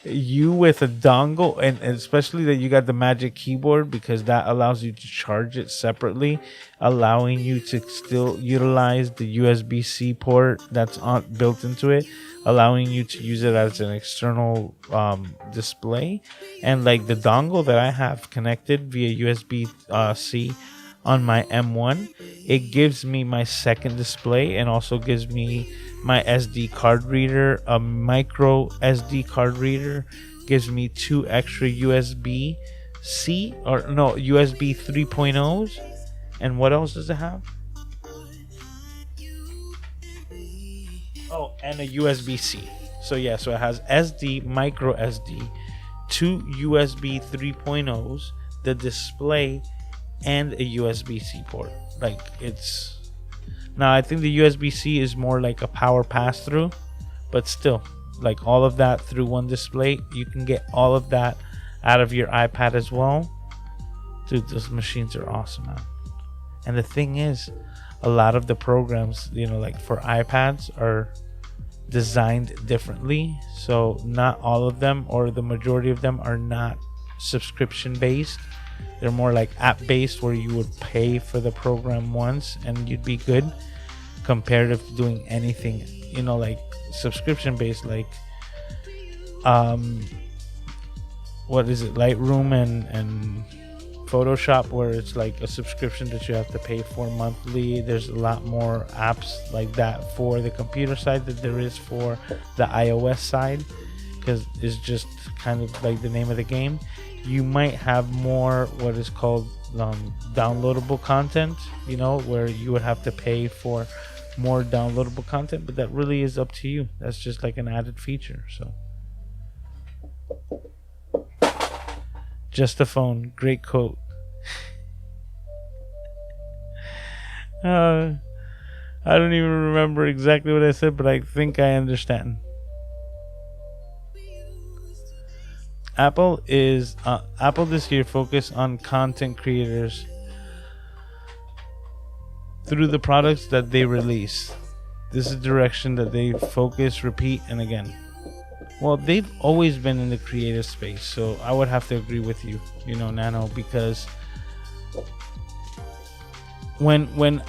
You with a dongle, and especially that you got the Magic Keyboard, because that allows you to charge it separately, allowing you to still utilize the USB-C port that's built into it, allowing you to use it as an external display. And like the dongle that I have connected via USB-C on my M1, it gives me my second display and also gives me my SD card reader, a micro SD card reader, gives me 2 extra USB 3.0s. And what else does it have? Oh, and a USB-C. So yeah, so it has SD, micro SD, 2 USB 3.0s, the display, and a USB-C port. Like, it's now, I think the USB-C is more like a power pass-through, but still, like all of that through one display, you can get all of that out of your iPad as well. Dude, those machines are awesome, man. And the thing is, a lot of the programs, like for iPads are designed differently. So not all of them, or the majority of them, are not subscription-based. They're more like app-based, where you would pay for the program once and you'd be good, comparative to doing anything, like subscription-based, like what is it, Lightroom and Photoshop, where it's like a subscription that you have to pay for monthly. There's a lot more apps like that for the computer side that there is for the iOS side, because it's just kind of like the name of the game. You might have more what is called downloadable content, where you would have to pay for more downloadable content, but that really is up to you. That's just like an added feature. So just a phone, great quote. I don't even remember exactly what I said, but I think I understand. Apple this year focused on content creators through the products that they release. This is the direction that they focus, repeat, and again. Well, they've always been in the creative space, so I would have to agree with you, Nano, because when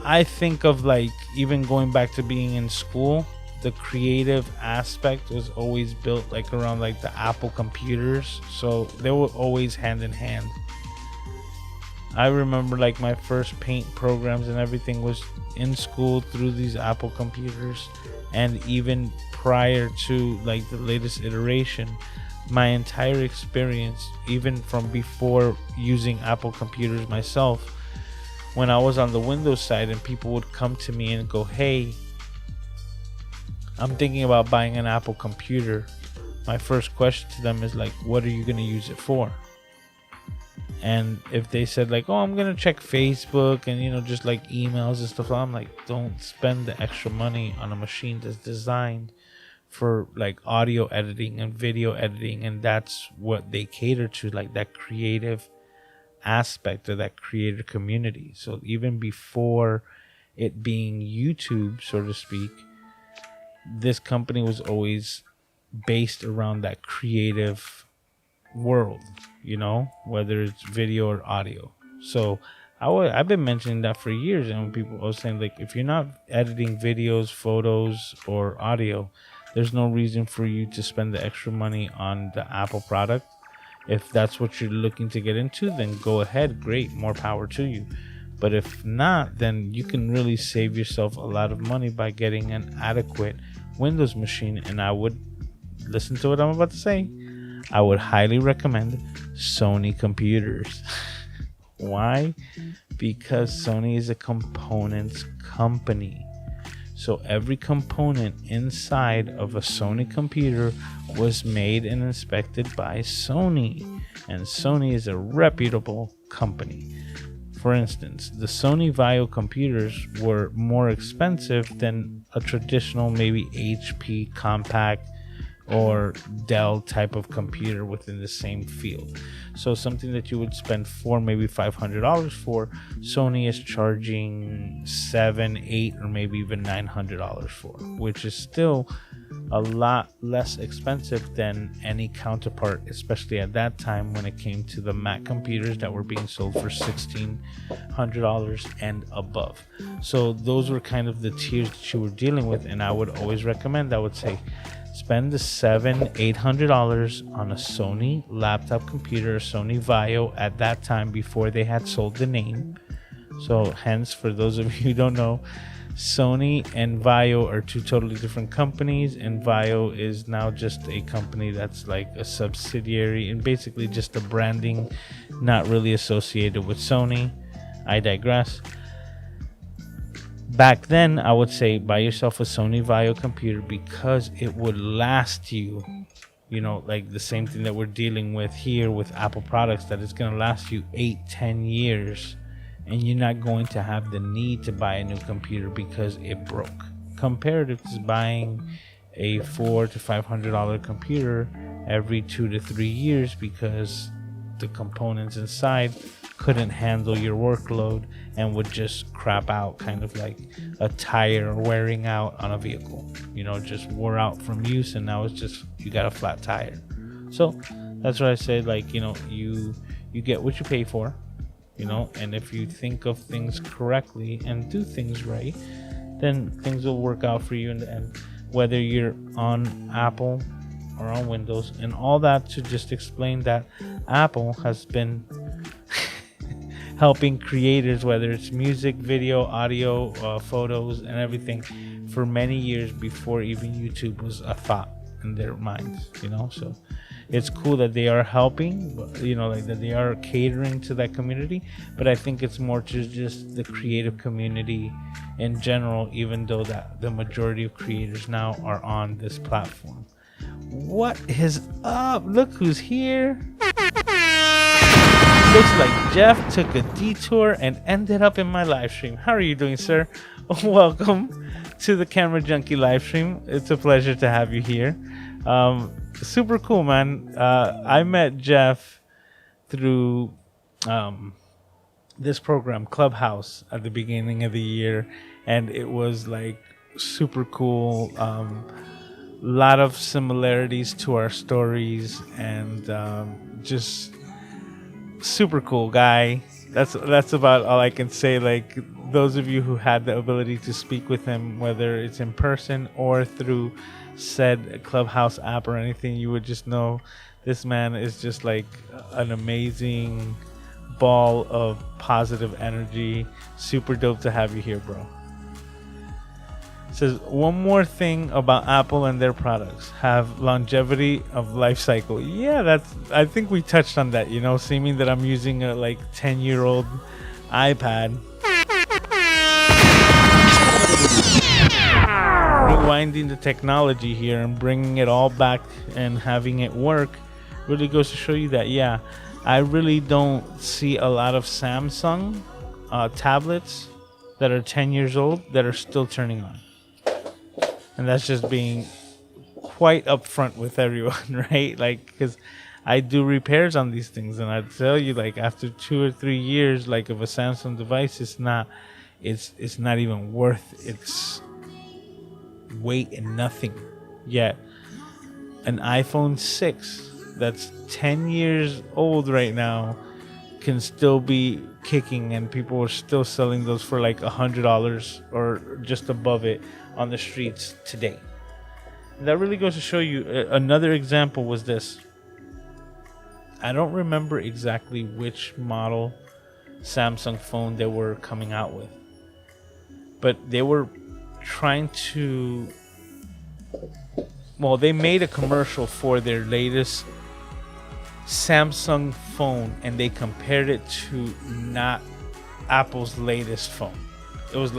I think of, like, even going back to being in school, the creative aspect was always built like around like the Apple computers, so they were always hand in hand. I remember like my first paint programs and everything was in school through these Apple computers, and even prior to like the latest iteration, my entire experience, even from before using Apple computers myself, when I was on the Windows side and people would come to me and go, hey, I'm thinking about buying an Apple computer, my first question to them is like, what are you going to use it for? And if they said like, oh, I'm going to check Facebook and, you know, just like emails and stuff, I'm like, don't spend the extra money on a machine that's designed for like audio editing and video editing. And that's what they cater to, like that creative aspect of that creator community. So even before it being YouTube, so to speak, this company was always based around that creative world, you know, whether it's video or audio. So I've been mentioning that for years, and when people are saying like, if you're not editing videos, photos, or audio, there's no reason for you to spend the extra money on the Apple product. If that's what you're looking to get into, then go ahead. Great, more power to you. But if not, then you can really save yourself a lot of money by getting an adequate Windows machine. And I would listen to what I'm about to say. I would highly recommend Sony computers. Why? Because Sony is a components company. So every component inside of a Sony computer was made and inspected by Sony. And Sony is a reputable company. For instance, the Sony Vaio computers were more expensive than a traditional maybe HP compact or Dell type of computer within the same field. So something that you would spend maybe $500 for, Sony is charging $700, $800, or maybe even $900 for, which is still a lot less expensive than any counterpart, especially at that time when it came to the Mac computers that were being sold for $1,600 and above. So those were kind of the tiers that you were dealing with, and I would always recommend, I would say, spend the $700-800 on a Sony laptop computer, a Sony Vaio at that time before they had sold the name. So hence, for those of you who don't know, Sony and Vaio are two totally different companies, and Vaio is now just a company that's like a subsidiary and basically just a branding not really associated with Sony. I digress. Back then, I would say buy yourself a Sony Vaio computer because it would last you, you know, like the same thing that we're dealing with here with Apple products, that it's going to last you 8-10 years, and you're not going to have the need to buy a new computer because it broke. Comparative to buying a $400 to $500 computer every 2 to 3 years because the components inside couldn't handle your workload and would just crap out, kind of like a tire wearing out on a vehicle, you know, just wore out from use, and now it's just you got a flat tire. So that's what I said, like, you know, you get what you pay for, you know, and if you think of things correctly and do things right, then things will work out for you in the end, whether you're on Apple or on Windows. And all that to just explain that Apple has been helping creators, whether it's music, video, audio, photos, and everything, for many years before even YouTube was a thought in their minds, you know. So it's cool that they are helping, you know, like that they are catering to that community. But I think it's more to just the creative community in general, even though that the majority of creators now are on this platform. What is up? Look who's here. Looks like Jeff took a detour and ended up in my live stream. How are you doing, sir? Welcome to the Camera Junkie live stream. It's a pleasure to have you here. Super cool, man. I met Jeff through this program, Clubhouse, at the beginning of the year, and it was like super cool. Lot of similarities to our stories, and just super cool guy. That's about all I can say. Like, those of you who had the ability to speak with him, whether it's in person or through said Clubhouse app or anything, you would just know this man is just like an amazing ball of positive energy. Super dope to have you here, bro. says one more thing about Apple and their products: have longevity of life cycle. Yeah, I think we touched on that. Seeming that I'm using a 10-year-old iPad. Rewinding the technology here and bringing it all back and having it work really goes to show you that, yeah, I really don't see a lot of Samsung tablets that are 10 years old that are still turning on. And that's just being quite upfront with everyone, right? Because I do repairs on these things, and I tell you, after 2 or 3 years, of a Samsung device, it's not even worth its weight in nothing. Yet an iPhone 6 that's 10 years old right now can still be kicking, and people are still selling those for $100 or just above it on the streets today. And that really goes to show you. Another example was this. I don't remember exactly which model Samsung phone they were coming out with, but they were trying to, they made a commercial for their latest Samsung phone, and they compared it to not Apple's latest phone. It was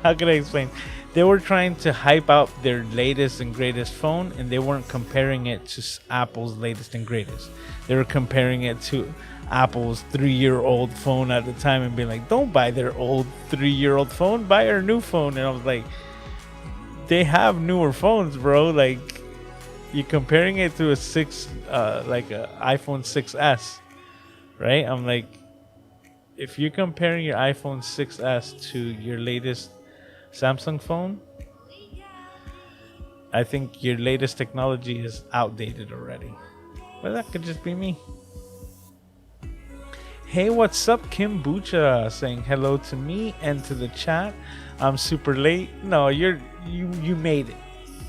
how can I explain? They were trying to hype out their latest and greatest phone, and they weren't comparing it to Apple's latest and greatest. They were comparing it to Apple's 3-year-old phone at the time and being like, don't buy their old 3-year-old phone, buy our new phone. And I was like, they have newer phones, bro. You're comparing it to a iPhone 6s, right? I'm like, if you're comparing your iPhone 6s to your latest Samsung phone, I think your latest technology is outdated already. But that could just be me. Hey, what's up, Kimbucha? Saying hello to me and to the chat. I'm super late. No, you made it,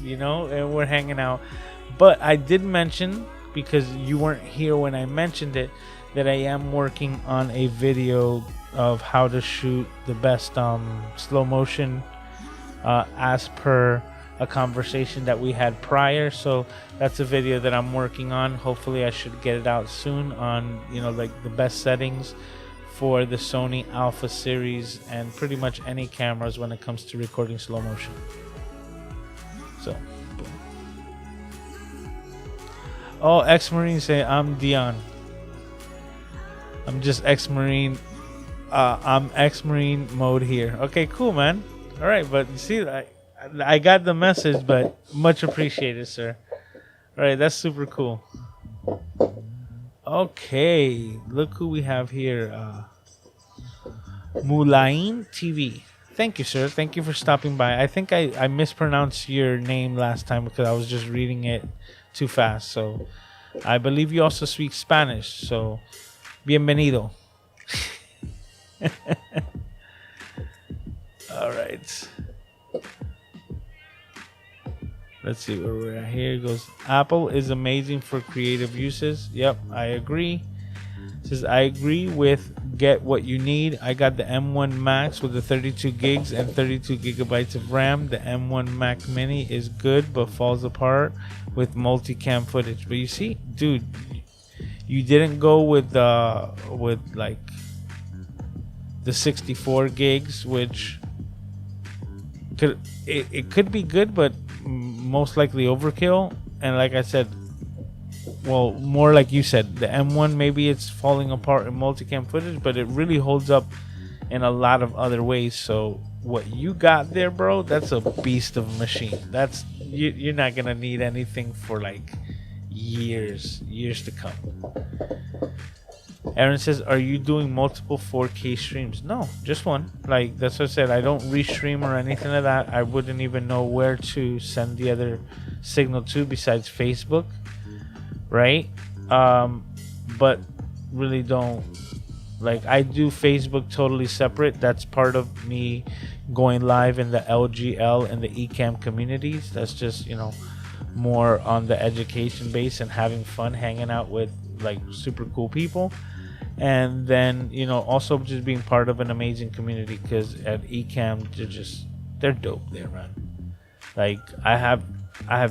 and we're hanging out. But I did mention, because you weren't here when I mentioned it, that I am working on a video of how to shoot the best slow motion as per a conversation that we had prior. So that's a video that I'm working on. Hopefully I should get it out soon on the best settings for the Sony Alpha series and pretty much any cameras when it comes to recording slow motion. So ex-Marine say I'm Dion. I'm just ex-Marine. I'm ex-Marine mode here. Okay, cool, man. All right, but you see, I got the message, but much appreciated, sir. All right, that's super cool. Okay, look who we have here. Mulain TV. Thank you, sir. Thank you for stopping by. I think I mispronounced your name last time because I was just reading it too fast. So I believe you also speak Spanish. So bienvenido. All right. Let's see where we're at here. It goes, Apple is amazing for creative uses. Yep, I agree. It says, I agree with get what you need. I got the M1 Max with the 32 gigs and 32 gigabytes of RAM. The M1 Max Mini is good, but falls apart with multicam footage. But you see, dude, you didn't go with like the 64 gigs, which could be good, but most likely overkill. And like I said, well, more like you said, the M1, maybe it's falling apart in multicam footage, but it really holds up in a lot of other ways. So what you got there, bro, that's a beast of a machine. That's you're not gonna need anything for like years to come. Aaron says, are you doing multiple 4K streams? No, just one. Like, that's what I said. I don't restream or anything like that. I wouldn't even know where to send the other signal to besides Facebook, right? But really don't. Like, I do Facebook totally separate. That's part of me going live in the LGL and the Ecamm communities. That's just, more on the education base and having fun hanging out with like super cool people. And then, also just being part of an amazing community, because at Ecamm they're dope there, man. Like I have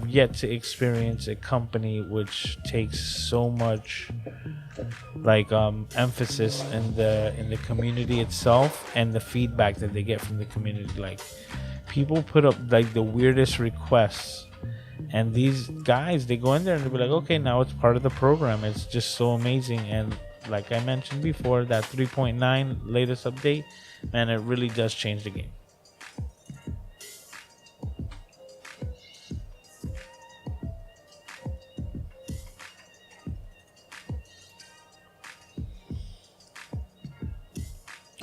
yet to experience a company which takes so much like emphasis in the community itself and the feedback that they get from the community. Like people put up like the weirdest requests, and these guys, they go in there and they'll be like, okay, now it's part of the program. It's just so amazing. And like I mentioned before, that 3.9 latest update, man, it really does change the game.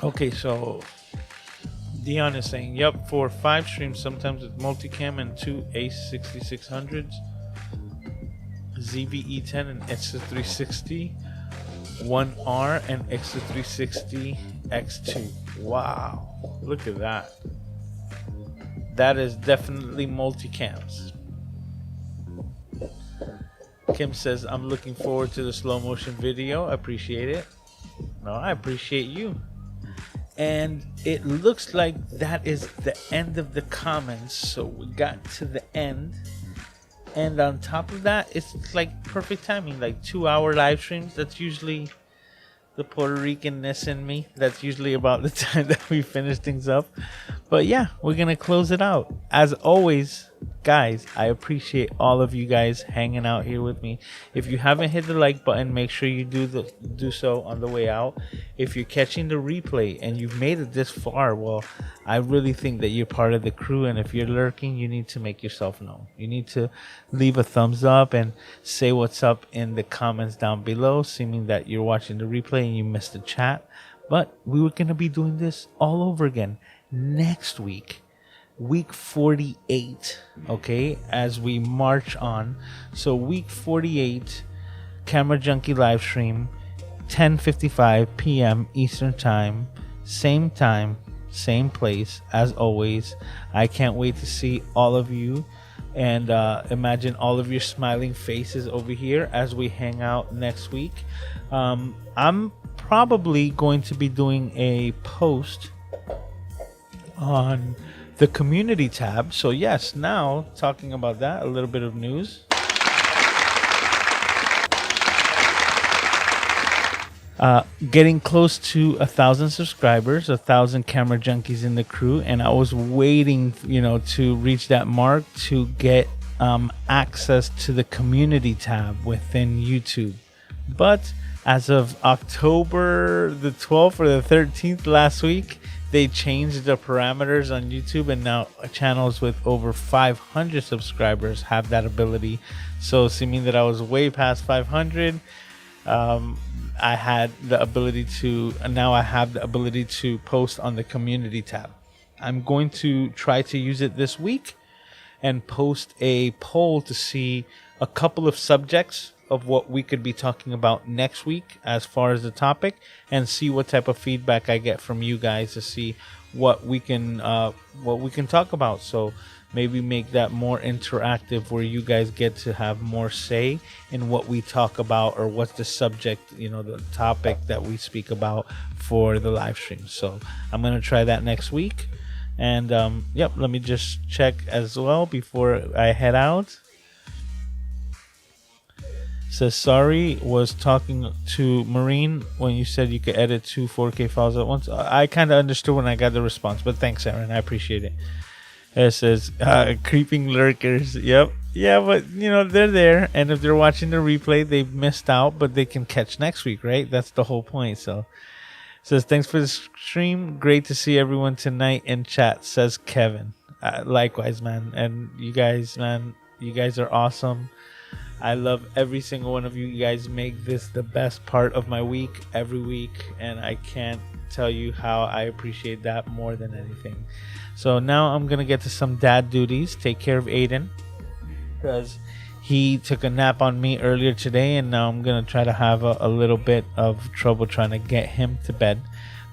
Okay, so Dion is saying, yep, for 5 streams, sometimes with multicam and 2 A6100s, ZVE10 and X360, 1R and X360 X2. Wow, look at that. That is definitely multicams. Kim says, I'm looking forward to the slow motion video. I appreciate it. No, I appreciate you. And it looks like that is the end of the comments. So we got to the end. And on top of that, it's like perfect timing. Like 2-hour live streams. That's usually the Puerto Rican-ness in me. That's usually about the time that we finish things up. But yeah, we're going to close it out. As always, guys, I appreciate all of you guys hanging out here with me. If you haven't hit the like button, make sure you do so on the way out. If you're catching the replay and you've made it this far, well, I really think that you're part of the crew. And if you're lurking, you need to make yourself known. You need to leave a thumbs up and say what's up in the comments down below, seeming that you're watching the replay and you missed the chat. But we were going to be doing this all over again next week. Week 48, okay, as we march on. So week 48, Camera Junkie live stream, 10:55 p.m. Eastern time, same place as always. I can't wait to see all of you, and imagine all of your smiling faces over here as we hang out next week. I'm probably going to be doing a post on the community tab. So yes, now talking about that, a little bit of news. Getting close to 1,000 subscribers, 1,000 camera junkies in the crew, and I was waiting, to reach that mark to get access to the community tab within YouTube. But as of October the 12th or the 13th last week, they changed the parameters on YouTube, and now channels with over 500 subscribers have that ability. So seeming that I was way past 500, I had the ability to, now I have the ability to post on the community tab. I'm going to try to use it this week and post a poll to see a couple of subjects of what we could be talking about next week as far as the topic, and see what type of feedback I get from you guys to see what we can talk about. So maybe make that more interactive, where you guys get to have more say in what we talk about, or what's the subject, the topic that we speak about for the live stream. So I'm going to try that next week. And yep, let me just check as well before I head out. Says, sorry, was talking to Marine when you said you could edit 2 4K files at once. I kind of understood when I got the response, but thanks, Aaron. I appreciate it. It says, creeping lurkers. Yep. Yeah, but, they're there. And if they're watching the replay, they've missed out, but they can catch next week, right? That's the whole point. So, it says, thanks for the stream. Great to see everyone tonight in chat, says Kevin. Likewise, man. And you guys, man, you guys are awesome. I love every single one of you. You guys make this the best part of my week every week, and I can't tell you how I appreciate that more than anything. So now I'm gonna get to some dad duties. Take care of Aiden, because he took a nap on me earlier today, and now I'm gonna try to have a little bit of trouble trying to get him to bed.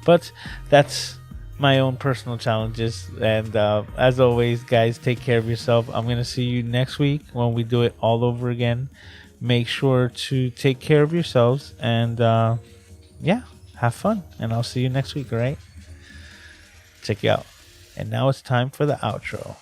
But that's my own personal challenges. And as always, guys, take care of yourself. I'm gonna see you next week when we do it all over again. Make sure to take care of yourselves, and yeah, have fun. And I'll see you next week, all right? Check you out. And now it's time for the outro.